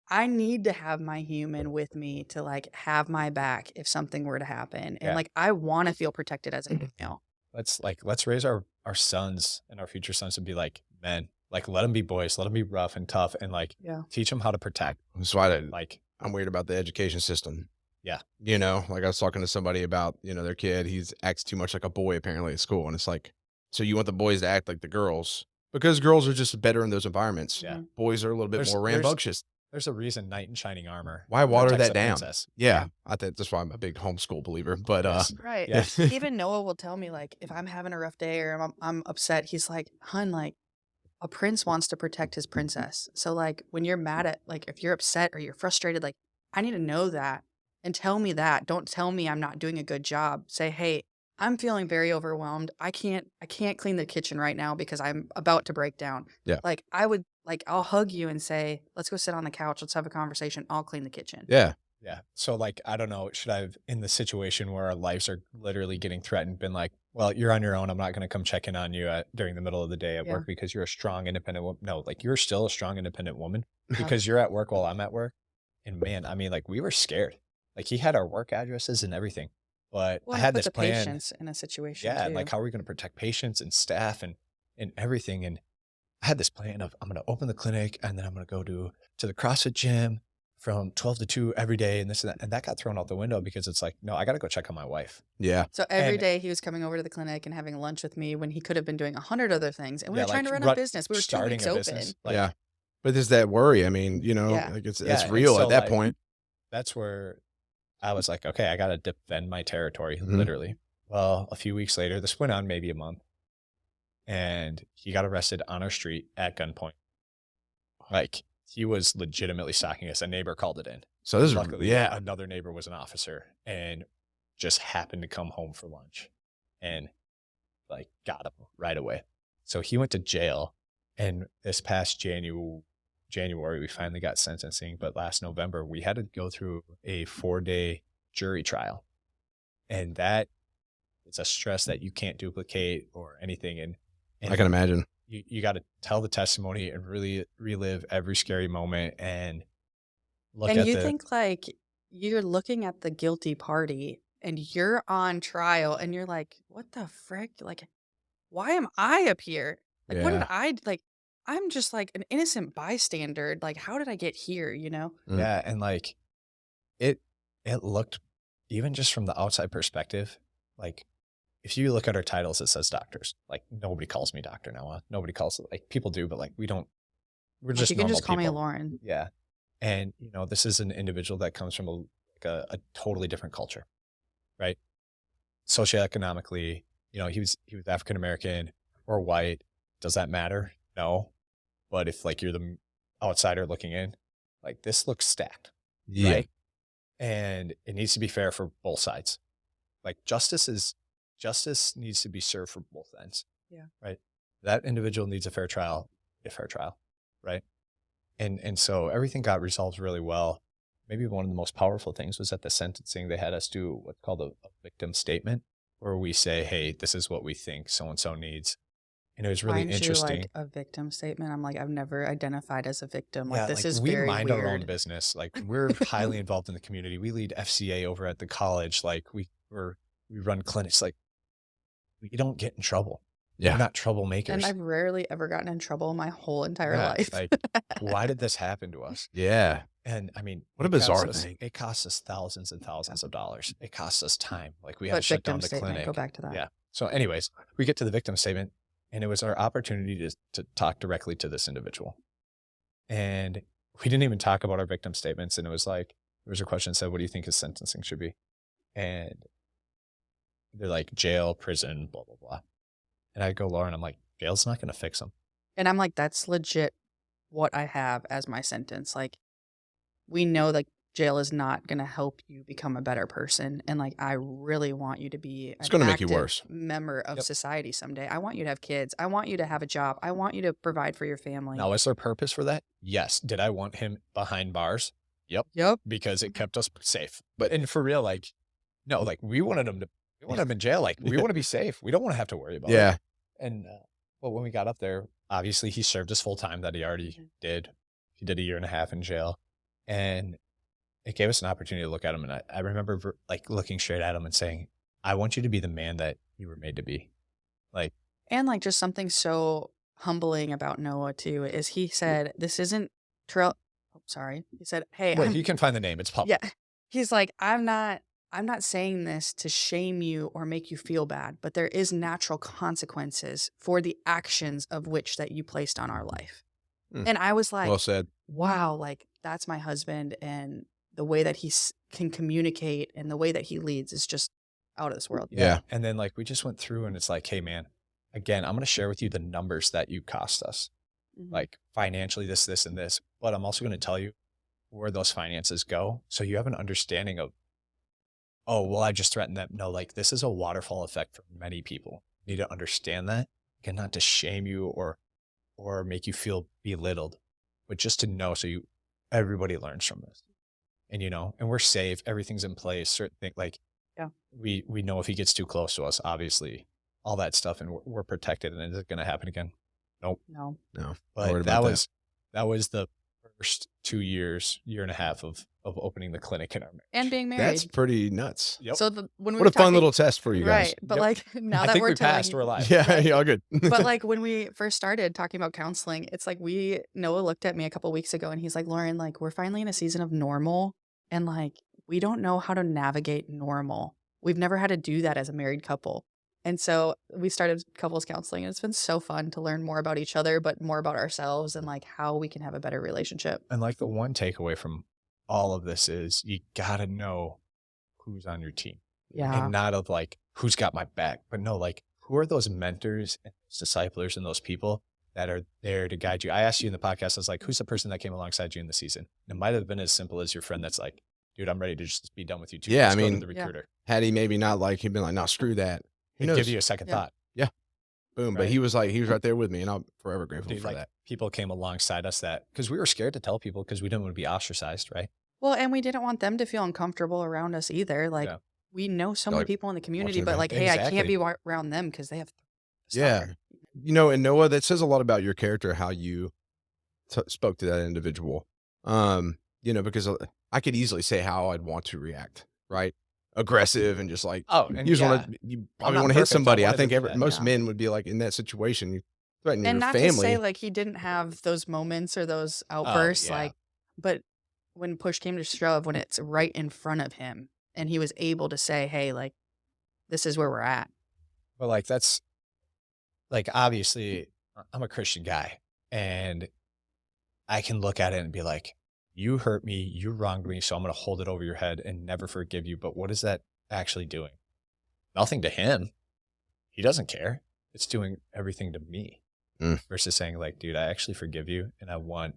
I need to have my human with me to like have my back if something were to happen. And Yeah. like I want to feel protected as a female. Let's raise our sons and our future sons to be like men. Like let them be boys, let them be rough and tough, and like teach them how to protect. That's why Like I'm weird about the education system. Yeah. Like I was talking to somebody about, their kid, he's acts too much like a boy apparently at school. And it's like, so you want the boys to act like the girls because girls are just better in those environments. Yeah. Boys are a little bit more rambunctious. There's a reason knight in shining armor. Why water protects that the down? princess. Yeah. I think that's why I'm a big homeschool believer, but, Yes. Right. Yeah. Even Noah will tell me like if I'm having a rough day or I'm upset, he's like, hun, like a prince wants to protect his princess. So like when you're mad at like if you're upset or you're frustrated, like I need to know that and tell me that. Don't tell me I'm not doing a good job. Say, hey, I'm feeling very overwhelmed. I can't clean the kitchen right now because I'm about to break down. Yeah. Like I'll hug you and say, let's go sit on the couch. Let's have a conversation. I'll clean the kitchen. Yeah. Yeah. So like, I don't know, should I have in the situation where our lives are literally getting threatened, been like, well, you're on your own. I'm not going to come check in on you during the middle of the day at work because you're a strong, independent woman. No, like you're still a strong, independent woman because you're at work while I'm at work. And man, I mean, like we were scared. Like he had our work addresses and everything, but I had this plan. Patients in a situation. Yeah. Too. Like how are we going to protect patients and staff and everything? And I had this plan of I'm going to open the clinic and then I'm going to go to the CrossFit gym from 12 to 2 every day and this and that. And that got thrown out the window because it's like, no, I got to go check on my wife. Yeah. So every day he was coming over to the clinic and having lunch with me when he could have been doing 100 other things. And we were trying to run a business. We were 2 weeks open. Like, yeah. But there's that worry. I mean, like it's real at that point. That's where I was like, okay, I got to defend my territory, literally. Well, a few weeks later, this went on maybe a month. And he got arrested on our street at gunpoint. Like, he was legitimately stalking us. A neighbor called it in. So this Luckily, is, another neighbor was an officer and just happened to come home for lunch and like got him right away. So he went to jail. And this past January, we finally got sentencing. But last November, we had to go through a 4-day jury trial. And that is a stress that you can't duplicate or anything. And I can imagine. You got to tell the testimony and really relive every scary moment and look at you think like you're looking at the guilty party and you're on trial and you're like, what the frick? Like, why am I up here? Like, what did I like? I'm just like an innocent bystander. Like, how did I get here? Yeah. And like it looked, even just from the outside perspective, like if you look at our titles, it says doctors. Like nobody calls me Dr. Noah. Nobody calls it, like people do, but like we're just you can just call me people. Lauren. Yeah. And this is an individual that comes from a totally different culture, right? Socioeconomically, he was African American or white. Does that matter? No. But if like you're the outsider looking in, like this looks stacked. Yeah. Right? And it needs to be fair for both sides. Like justice needs to be served for both ends. Yeah. Right. That individual needs a fair trial, right? And so everything got resolved really well. Maybe one of the most powerful things was at the sentencing, they had us do what's called a victim statement, where we say, hey, this is what we think so-and-so needs. And it was really interesting. Like a victim statement. I'm like, I've never identified as a victim. Like this is we very mind weird. our own business. Like we're highly involved in the community. We lead FCA over at the college. Like we run clinics. Like we don't get in trouble. Yeah. We're not troublemakers. And I've rarely ever gotten in trouble my whole entire Yeah, life. like, why did this happen to us? Yeah. And I mean, What a it bizarre costs us- thing. It costs us thousands and thousands of dollars. It costs us time. Like we had But to shut victim down the statement, clinic. go back to that. Yeah. So anyways, we get to the victim statement and it was our opportunity to talk directly to this individual. And we didn't even talk about our victim statements. And it was like, there was a question that said, what do you think his sentencing should be? And they're like jail, prison, blah, blah, blah. And I go, Lauren, I'm like, jail's not going to fix him. And I'm like, that's legit what I have as my sentence. Like, we know like jail is not going to help you become a better person. And like, I really want you to be It's gonna make you active worse. member of Yep. society someday. I want you to have kids. I want you to have a job. I want you to provide for your family. Now, is there purpose for that? Yes. Did I want him behind bars? Yep. Yep. Because it kept us safe. And for real, like, no, like we wanted him in jail. Like we want to be safe. We don't want to have to worry about it. Yeah. And well, when we got up there, obviously he served his full time that he already did. He did 1.5 years in jail, and it gave us an opportunity to look at him. And I remember like looking straight at him and saying, "I want you to be the man that you were made to be." Like, And like just something so humbling about Noah too is he said, this isn't trail. Oh, sorry. He said, hey, well, I'm, you can find the name. It's public. yeah. He's like, I'm not saying this to shame you or make you feel bad, but there is natural consequences for the actions of which that you placed on our life. Mm. And I was like, Well said. wow, like that's my husband. And the way that he can communicate and the way that he leads is just out of this world. Yeah. And then like we just went through and it's like, hey man, again, I'm going to share with you the numbers that you cost us. Mhm. Like financially, this, and this, but I'm also going to tell you where those finances go. So you have an understanding of, oh, well, I just threatened them. No, like this is a waterfall effect for many people. You need to understand that. Again, not to shame you or make you feel belittled, but just to know. So everybody learns from this and, and we're safe. Everything's in place. Certain things like, yeah, we know if he gets too close to us, obviously all that stuff, and we're protected. And is it going to happen again? Nope. No. But that was the first 2 years, 1.5 years of opening the clinic in our marriage. And being married. That's pretty nuts. Yep. So when we What were a fun talking- little test for you guys. Right. But Yep. like now I that think we're we passed. telling, We're live. Yeah, Right. all good. but like when we first started talking about counseling, it's like Noah looked at me a couple weeks ago and he's like, Lauren, like we're finally in a season of normal and like we don't know how to navigate normal. We've never had to do that as a married couple. And so we started couples counseling and it's been so fun to learn more about each other, but more about ourselves and like how we can have a better relationship. And like the one takeaway from all of this is you got to know who's on your team. Yeah. And not of like, who's got my back, but no, like who are those mentors and disciplers and those people that are there to guide you? I asked you in the podcast, I was like, who's the person that came alongside you in the season? And it might've been as simple as your friend that's like, dude, I'm ready to just be done with you too. Yeah, Let's I go to mean, the recruiter. Had he maybe not like, he'd been like, no, screw that. Who He'd knows? give you a second Yeah. thought. Boom. But right? he was right there with me, and I'm forever grateful Dude, for like that. people came alongside us because we were scared to tell people because we didn't want to be ostracized, right? Well, and we didn't want them to feel uncomfortable around us either. Like Yeah. we know so Like, many people in the community, their but back. like, hey, I can't Exactly. be around them because they have. Yeah. And Noah, that says a lot about your character, how you spoke to that individual. Because I could easily say how I'd want to react, right? Aggressive and just like, Oh, and you yeah. you probably not want to hit perfect. I somebody. I wanted to think do that. most Yeah. men would be like in that situation. You threaten And your not family. to say like he didn't have those moments or those outbursts, yeah. like, but when push came to shove, when it's right in front of him, and he was able to say, "Hey, like, this is where we're at." But like, that's like, obviously I'm a Christian guy and I can look at it and be like, you hurt me, you wronged me. So I'm going to hold it over your head and never forgive you. But what is that actually doing? Nothing to him. He doesn't care. It's doing everything to me versus saying like, dude, I actually forgive you. And I want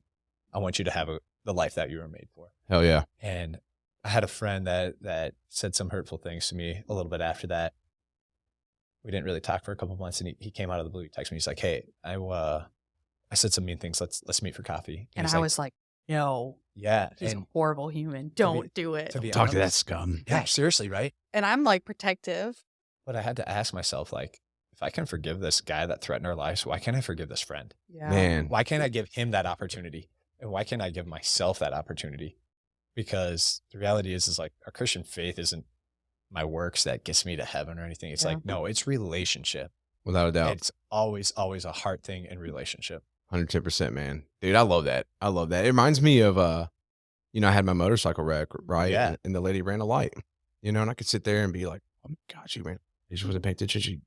you to have the life that you were made for. Hell yeah. And I had a friend that said some hurtful things to me a little bit after that. We didn't really talk for a couple of months, and he came out of the blue. He texted me. He's like, "Hey, I said some mean things. Let's meet for coffee." And he's I like, was like, "No, "Yeah." he's And a horrible human. Don't do it." to be Talk to that honest, scum. yeah, seriously, right? And I'm like protective. But I had to ask myself, like, if I can forgive this guy that threatened our lives, why can't I forgive this friend? Yeah. Man. Why can't I give him that opportunity? And why can't I give myself that opportunity? Because the reality is like our Christian faith isn't my works that gets me to heaven or anything. It's Yeah. like, no, it's relationship. Without a doubt. It's always a heart thing in relationship. 110%, man. Dude, I love that. I love that. It reminds me of, you know, I had my motorcycle wreck, right? Yeah. And the lady ran a light, you know, and I could sit there and be like, oh my God, she wasn't paying attention. She,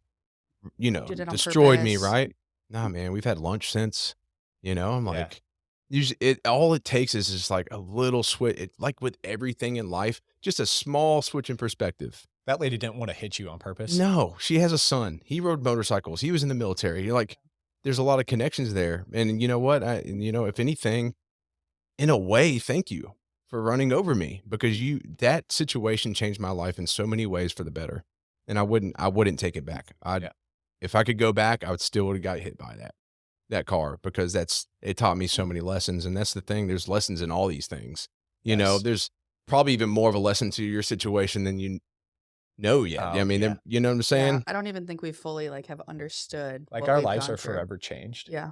you know, Did it on destroyed me, purpose. right? Nah, man, we've had lunch since, you know, I'm Yeah. like, usually all it takes is just like a little switch. Like with everything in life, just a small switch in perspective. That lady didn't want to hit you on purpose. No, she has a son. He rode motorcycles. He was in the military. You're like, there's a lot of connections there. And you know what? You know, if anything, in a way, thank you for running over me because that situation changed my life in so many ways for the better. And I wouldn't take it back. Yeah. If I could go back, I would still would have got hit by that car because it taught me so many lessons. And that's the thing. There's lessons in all these things. You know, Yes. there's probably even more of a lesson to your situation than you know yet. Oh, I mean, yeah. you know what I'm Yeah, saying? I don't even think we fully like have understood. Like what our we've lives gone are through. forever changed. Yeah.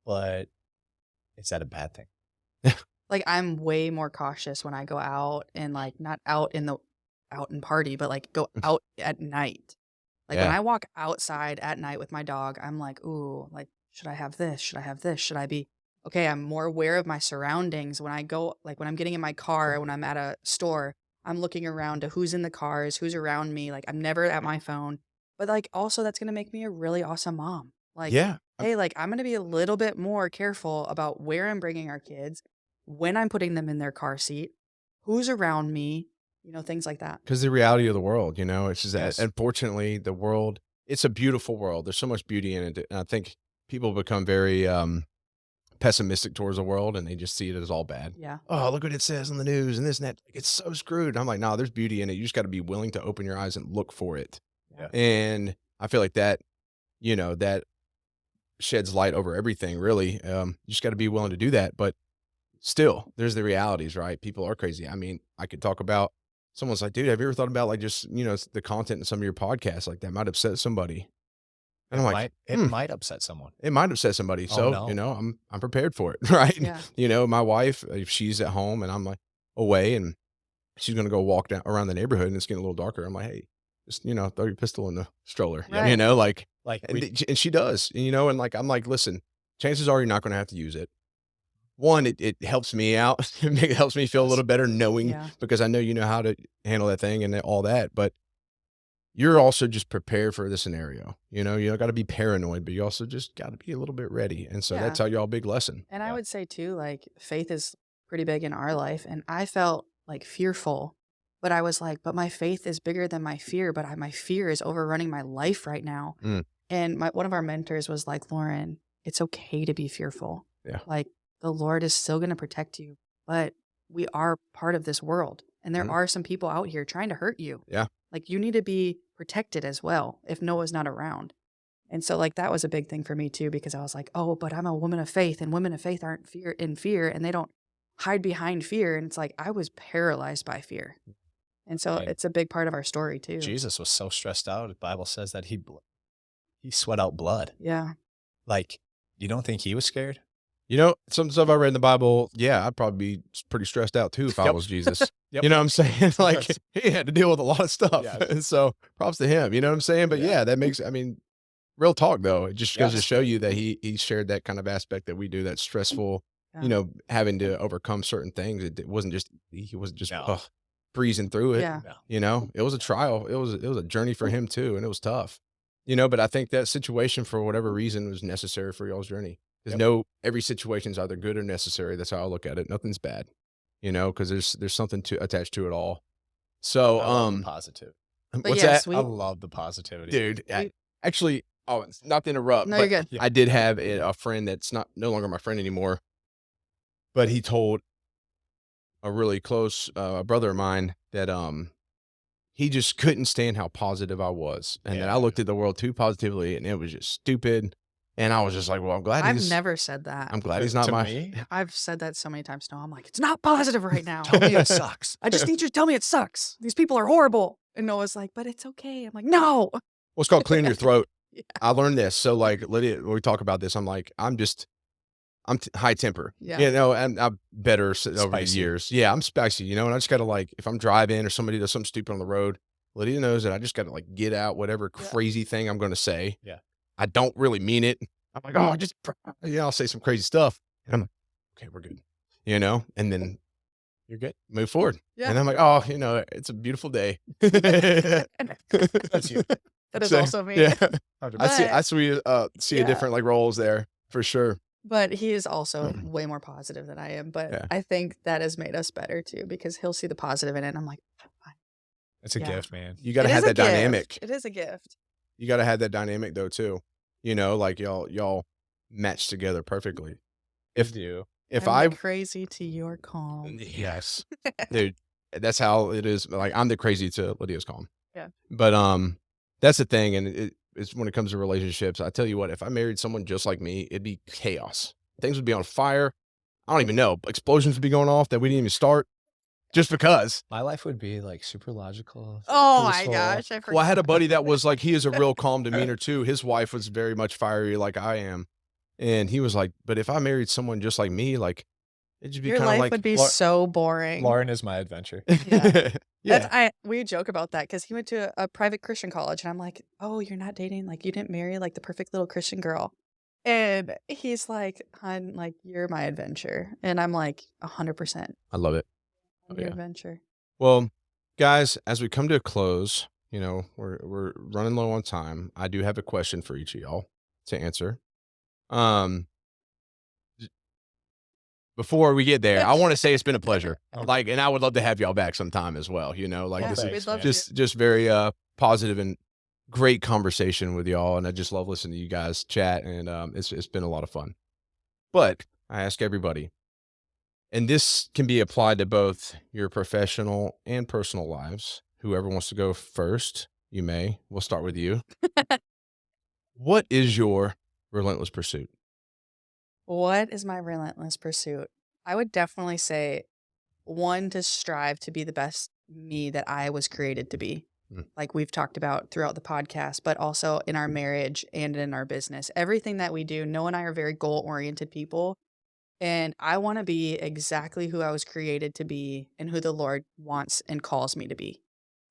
But is that a bad thing? Like I'm way more cautious when I go out and like not out and party, but like go out at night. Like when Yeah. I walk outside at night with my dog, I'm like, ooh, like, should I have this? Should I have this? Should I be okay? I'm more aware of my surroundings when I go, like when I'm getting in my car, when I'm at a store, I'm looking around to who's in the cars, who's around me. Like I'm never at my phone. But like also that's gonna make me a really awesome mom. Like, Yeah. hey, like I'm gonna be a little bit more careful about where I'm bringing our kids, when I'm putting them in their car seat, who's around me, you know, things like that. Because the reality of the world, you know, it's just that Yes. unfortunately the world, it's a beautiful world. There's so much beauty in it. And I think people become very pessimistic towards the world and they just see it as all bad. Yeah. Oh, look what it says on the news and this and that. It's so screwed. I'm like, no, there's beauty in it. You just got to be willing to open your eyes and look for it. Yeah. And I feel like that, you know, that sheds light over everything, really. You just got to be willing to do that. But still, there's the realities, right? People are crazy. I mean, I could talk about someone's like, dude, have you ever thought about like just, you know, the content in some of your podcasts like that might upset somebody? And I'm like, It might upset someone. it might upset somebody. Oh, So, no. you know, I'm prepared for it, right? Yeah. You know, my wife, if she's at home and I'm like away and she's going to go walk down around the neighborhood and it's getting a little darker, I'm like, hey, just, you know, throw your pistol in the stroller, you Right. know, like, Like and she does, you know, and like, I'm like, listen, chances are you're not going to have to use it. One, it helps me out. It helps me feel a little better knowing Yeah. because I know you know how to handle that thing and all that. But you're also just prepared for the scenario. You know, you don't got to be paranoid, but you also just got to be a little bit ready. And so Yeah. that's how y'all big lesson. And I Yeah. would say too, like faith is pretty big in our life. And I felt like fearful, but I was like, but my faith is bigger than my fear, but my fear is overrunning my life right now. Mm. And one of our mentors was like, Lauren, it's okay to be fearful. Yeah. Like the Lord is still going to protect you, but we are part of this world. And there Mhm. are some people out here trying to hurt you. Yeah. Like you need to be protected as well if Noah's not around. And so like that was a big thing for me too, because I was like, oh, but I'm a woman of faith and women of faith aren't in fear and they don't hide behind fear. And it's like, I was paralyzed by fear. And so Right. it's a big part of our story too. Jesus was so stressed out. The Bible says that he sweat out blood. Yeah. Like, you don't think he was scared? You know, some stuff I read in the Bible, yeah, I'd probably be pretty stressed out too if I Yep. was Jesus. Yep. You know what I'm saying? Like Yes. he had to deal with a lot of stuff. Yes. And so props to him. You know what I'm saying? But Yeah. yeah, that makes, I mean, real talk though. It just goes to Yes. show you that he shared that kind of aspect that we do, that stressful, Yeah. you know, having to overcome certain things. It wasn't just, he wasn't just No. breezing through it. Yeah. No. You know, it was a trial. It was a journey for him too. And it was tough, you know, but I think that situation for whatever reason was necessary for y'all's journey. There's Yep. every situation is either good or necessary. That's how I look at it. Nothing's bad, you know, because there's something attached to it all. So, I love the positive. what's yes, that? I love the positivity. Dude, we- actually, it's not to interrupt, No, but you're good. Yeah. I did have a friend that's no longer my friend anymore, but he told a really close brother of mine that he just couldn't stand how positive I was, and that I Yeah. looked at the world too positively, and it was just stupid. And I was just like, well, I'm glad I've never said that. I'm glad he's not To my. me, I've said that so many times now. I'm like, it's not positive right now. tell me it sucks. I just need you to tell me it sucks. These people are horrible. And Noah's like, but it's okay. I'm like, no. Well, it's called clearing your throat. Yeah. I learned this. So like, Lydia, when we talk about this, I'm like, I'm high temper. Yeah. You know, and I'm better over the Spicy. years. Yeah, I'm spicy, you know, and I just got to like, if I'm driving or somebody does something stupid on the road, Lydia knows that I just got to like get out whatever Yeah. crazy thing I'm going to say. Yeah. I don't really mean it. I'm like, oh, I'll say some crazy stuff. And I'm like, okay, we're good, and then You're good. move forward. Yeah. And I'm like, oh, it's a beautiful day. That's you. That is So, also me. Yeah. 100%. I see a Yeah. different like roles there for sure. But he is also way more positive than I am. But Yeah. I think that has made us better too, because he'll see the positive in it. And I'm like, fine. It's a Yeah. gift, man. You got to It have is a that dynamic. gift. It is a gift. You got to have that dynamic though too. Like y'all match together perfectly. If you, If I'm I the crazy to your calm. yes, dude, that's how it is. Like I'm the crazy to Lydia's calm. Yeah. But that's the thing, and it's when it comes to relationships. I tell you what, if I married someone just like me, it'd be chaos. Things would be on fire. I don't even know. Explosions would be going off that we didn't even start, just because. my life would be like super logical. Oh my peaceful. gosh. I forgot. Well, I had a buddy that was like, he is a real calm demeanor too. His wife was very much fiery like I am. And he was like, but if I married someone just like me, like, it'd just be Your kind of life like, would be so boring. Lauren is my adventure. Yeah. yeah. We joke about that because he went to a private Christian college, and I'm like, oh, you're not dating, like you didn't marry like the perfect little Christian girl. And he's like, hun, like you're my adventure. And I'm like, 100% I love it. your yeah. adventure. Well, guys, as we come to a close, we're running low on time. I do have a question for each of y'all to answer. Before we get there, I want to say it's been a pleasure. Okay. And I would love to have y'all back sometime as well. Like Yeah, this thanks, is we'd love man. to. just very positive and great conversation with y'all, and I just love listening to you guys chat, and it's been a lot of fun. But I ask everybody, and this can be applied to both your professional and personal lives. Whoever wants to go first, you may. We'll start with you. What is your relentless pursuit? What is my relentless pursuit? I would definitely say, one, to strive to be the best me that I was created to be. Like we've talked about throughout the podcast, but also in our marriage and in our business. Everything that we do, Noah and I are very goal-oriented people. And I want to be exactly who I was created to be and who the Lord wants and calls me to be.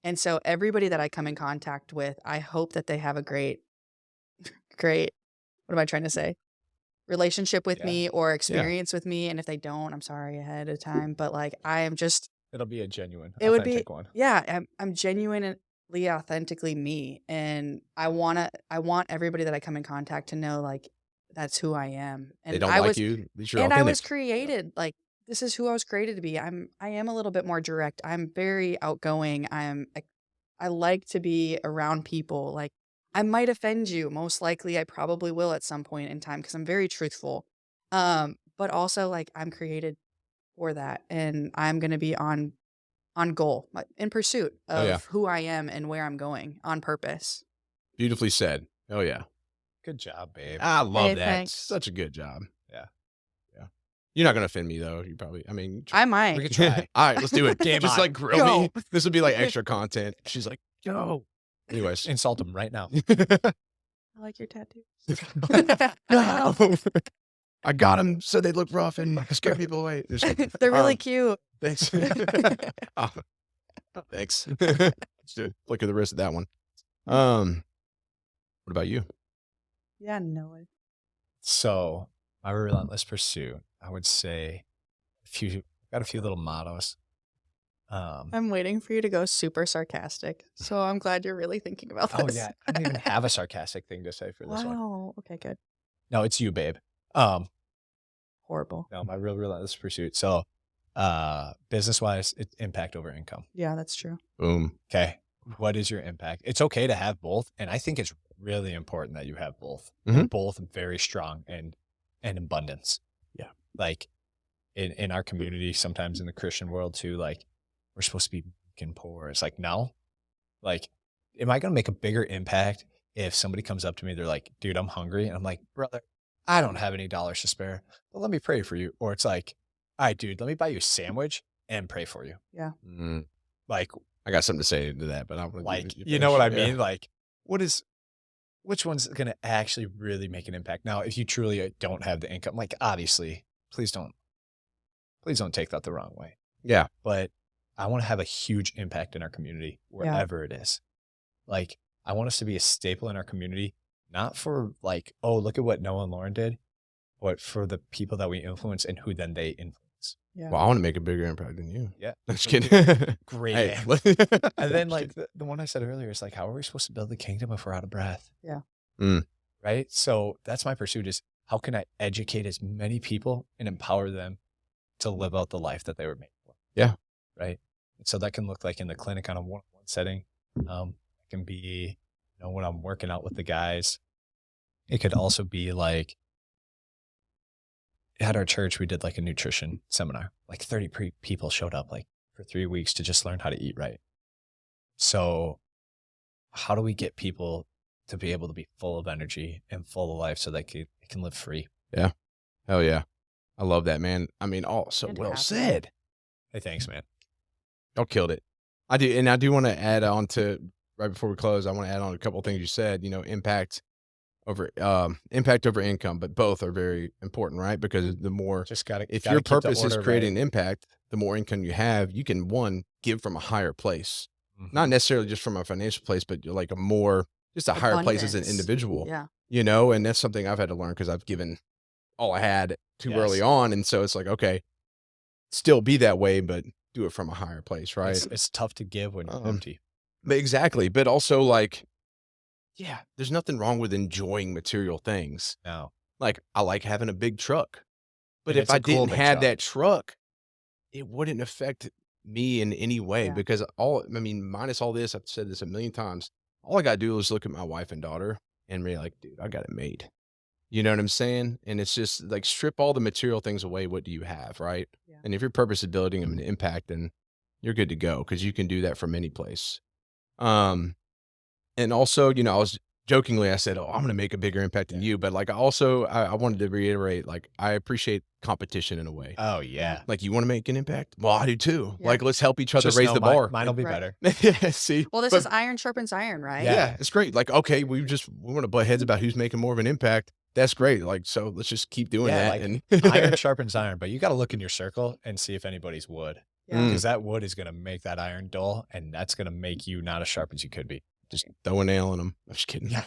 And so everybody that I come in contact with, I hope that they have a great, what am I trying to say? Relationship with me or experience with me. And if they don't, I'm sorry ahead of time. But like, I am just, It'll be a genuine, it would be, authentic one. yeah, I'm genuinely, authentically me. And I want everybody that I come in contact to know, like, that's who I am. And They don't like you. At least you're and authentic. I was created, like, this is who I was created to be. I am a little bit more direct. I'm very outgoing. I like to be around people. Like, I might offend you. Most likely I probably will at some point in time because I'm very truthful. But also, like, I'm created for that, and I'm going to be on goal, in pursuit of who I am and where I'm going on purpose. Beautifully said. Oh yeah. Good job, babe. I love Hey, that. thanks. Such a good job. Yeah. Yeah. You're not going to offend me though. You probably, I mean, I might. We could try. all right, let's do it. Game Just on. like grill Go. me. This would be like extra content. She's like, yo. Anyways. Insult him right now. I like your tattoos. No. I got them so they look rough and scare people away. They're really cute. Thanks. Oh, thanks. Let's do flick of the wrist at that one. What about you? Yeah, Noah. So my relentless pursuit, I would say, got a few little mottos. I'm waiting for you to go super sarcastic. So I'm glad you're really thinking about this. Oh yeah, I don't even have a sarcastic thing to say for this one. Wow. Okay, good. No, it's you, babe. Horrible. No, my real relentless pursuit. So, business wise, it's impact over income. Yeah, that's true. Boom. Okay. What is your impact? It's okay to have both. And I think it's really important that you have both. Mhm. They're both very strong and abundance. Yeah. Like in our community, sometimes in the Christian world too, like we're supposed to be meek and poor. It's like, no, like, am I going to make a bigger impact if somebody comes up to me, they're like, dude, I'm hungry. And I'm like, brother, I don't have any dollars to spare, but let me pray for you. Or it's like, all right, dude, let me buy you a sandwich and pray for you. Mm. Like, I got something to say to that, but I don't like, you know what I mean? Like, which one's going to actually really make an impact? Now, if you truly don't have the income, like, obviously, please don't take that the wrong way. Yeah. But I want to have a huge impact in our community wherever it is. Like, I want us to be a staple in our community, not for like, oh, look at what Noah and Lauren did, but for the people that we influence and who then they influence. Yeah. Well, I want to make a bigger impact than you. Yeah. I'm just kidding. Great. Hey. And then like the one I said earlier is like, how are we supposed to build the kingdom if we're out of breath? Yeah. Right. So that's my pursuit, is how can I educate as many people and empower them to live out the life that they were made for? Yeah. Right. And so that can look like in the clinic on a one-on-one setting. It can be, you know, when I'm working out with the guys. It could also be like at our church, we did like a nutrition seminar. Like 30 people showed up like for 3 weeks to just learn how to eat right. So how do we get people to be able to be full of energy and full of life so they can live free? Yeah. Hell yeah. I love that, man. I mean, so well said. Hey, thanks, man. Y'all killed it. I do. And I do want to add on to, right before we close, I want to add on a couple of things you said, you know, impact over income, but both are very important, right? Because the more, if your purpose is creating impact, the more income you have, you can, one, give from a higher place, not necessarily just from a financial place, but like just a higher place as an individual, you know? And that's something I've had to learn because I've given all I had too early on. And so it's like, okay, still be that way, but do it from a higher place, right? It's tough to give when you're empty. But exactly. But also like, yeah, there's nothing wrong with enjoying material things. No. Like, I like having a big truck, but if I didn't have that truck, it wouldn't affect me in any way because minus all this, I've said this a million times, all I got to do is look at my wife and daughter and be like, dude, I got it made. You know what I'm saying? And it's just like, strip all the material things away. What do you have? Right. Yeah. And if your purpose is building an impact, then you're good to go because you can do that from any place. And also, you know, I said, oh, I'm going to make a bigger impact than you. But like, I wanted to reiterate, like, I appreciate competition in a way. Oh yeah. Like, you want to make an impact? Well, I do too. Yeah. Like, let's help each other raise the bar. Mine will be better. Yeah. See, well, this is iron sharpens iron, right? Yeah. It's great. Like, okay, we want to butt heads about who's making more of an impact. That's great. Like, so let's just keep doing that. Like, and iron sharpens iron, but you got to look in your circle and see if anybody's wood. Because that wood is going to make that iron dull, and that's going to make you not as sharp as you could be. Just throw a nail in them. I'm just kidding. That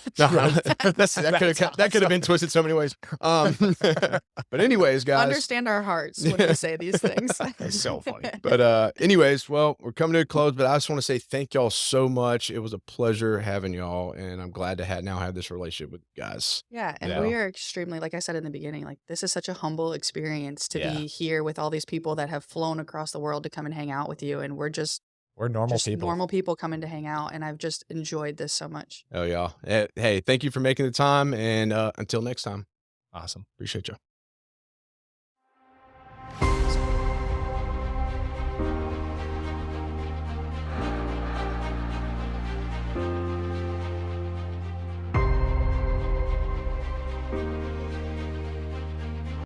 could have been twisted so many ways. But anyways, guys, understand our hearts when we say these things. It's so funny. But anyways, well, we're coming to a close, but I just want to say thank y'all so much. It was a pleasure having y'all, and I'm glad to now have this relationship with you guys. Yeah, and we are extremely, like I said in the beginning, like this is such a humble experience to be here with all these people that have flown across the world to come and hang out with you, and we're normal people. Normal people coming to hang out, and I've just enjoyed this so much. Oh, yeah. Hey, thank you for making the time, and until next time. Awesome. Appreciate you.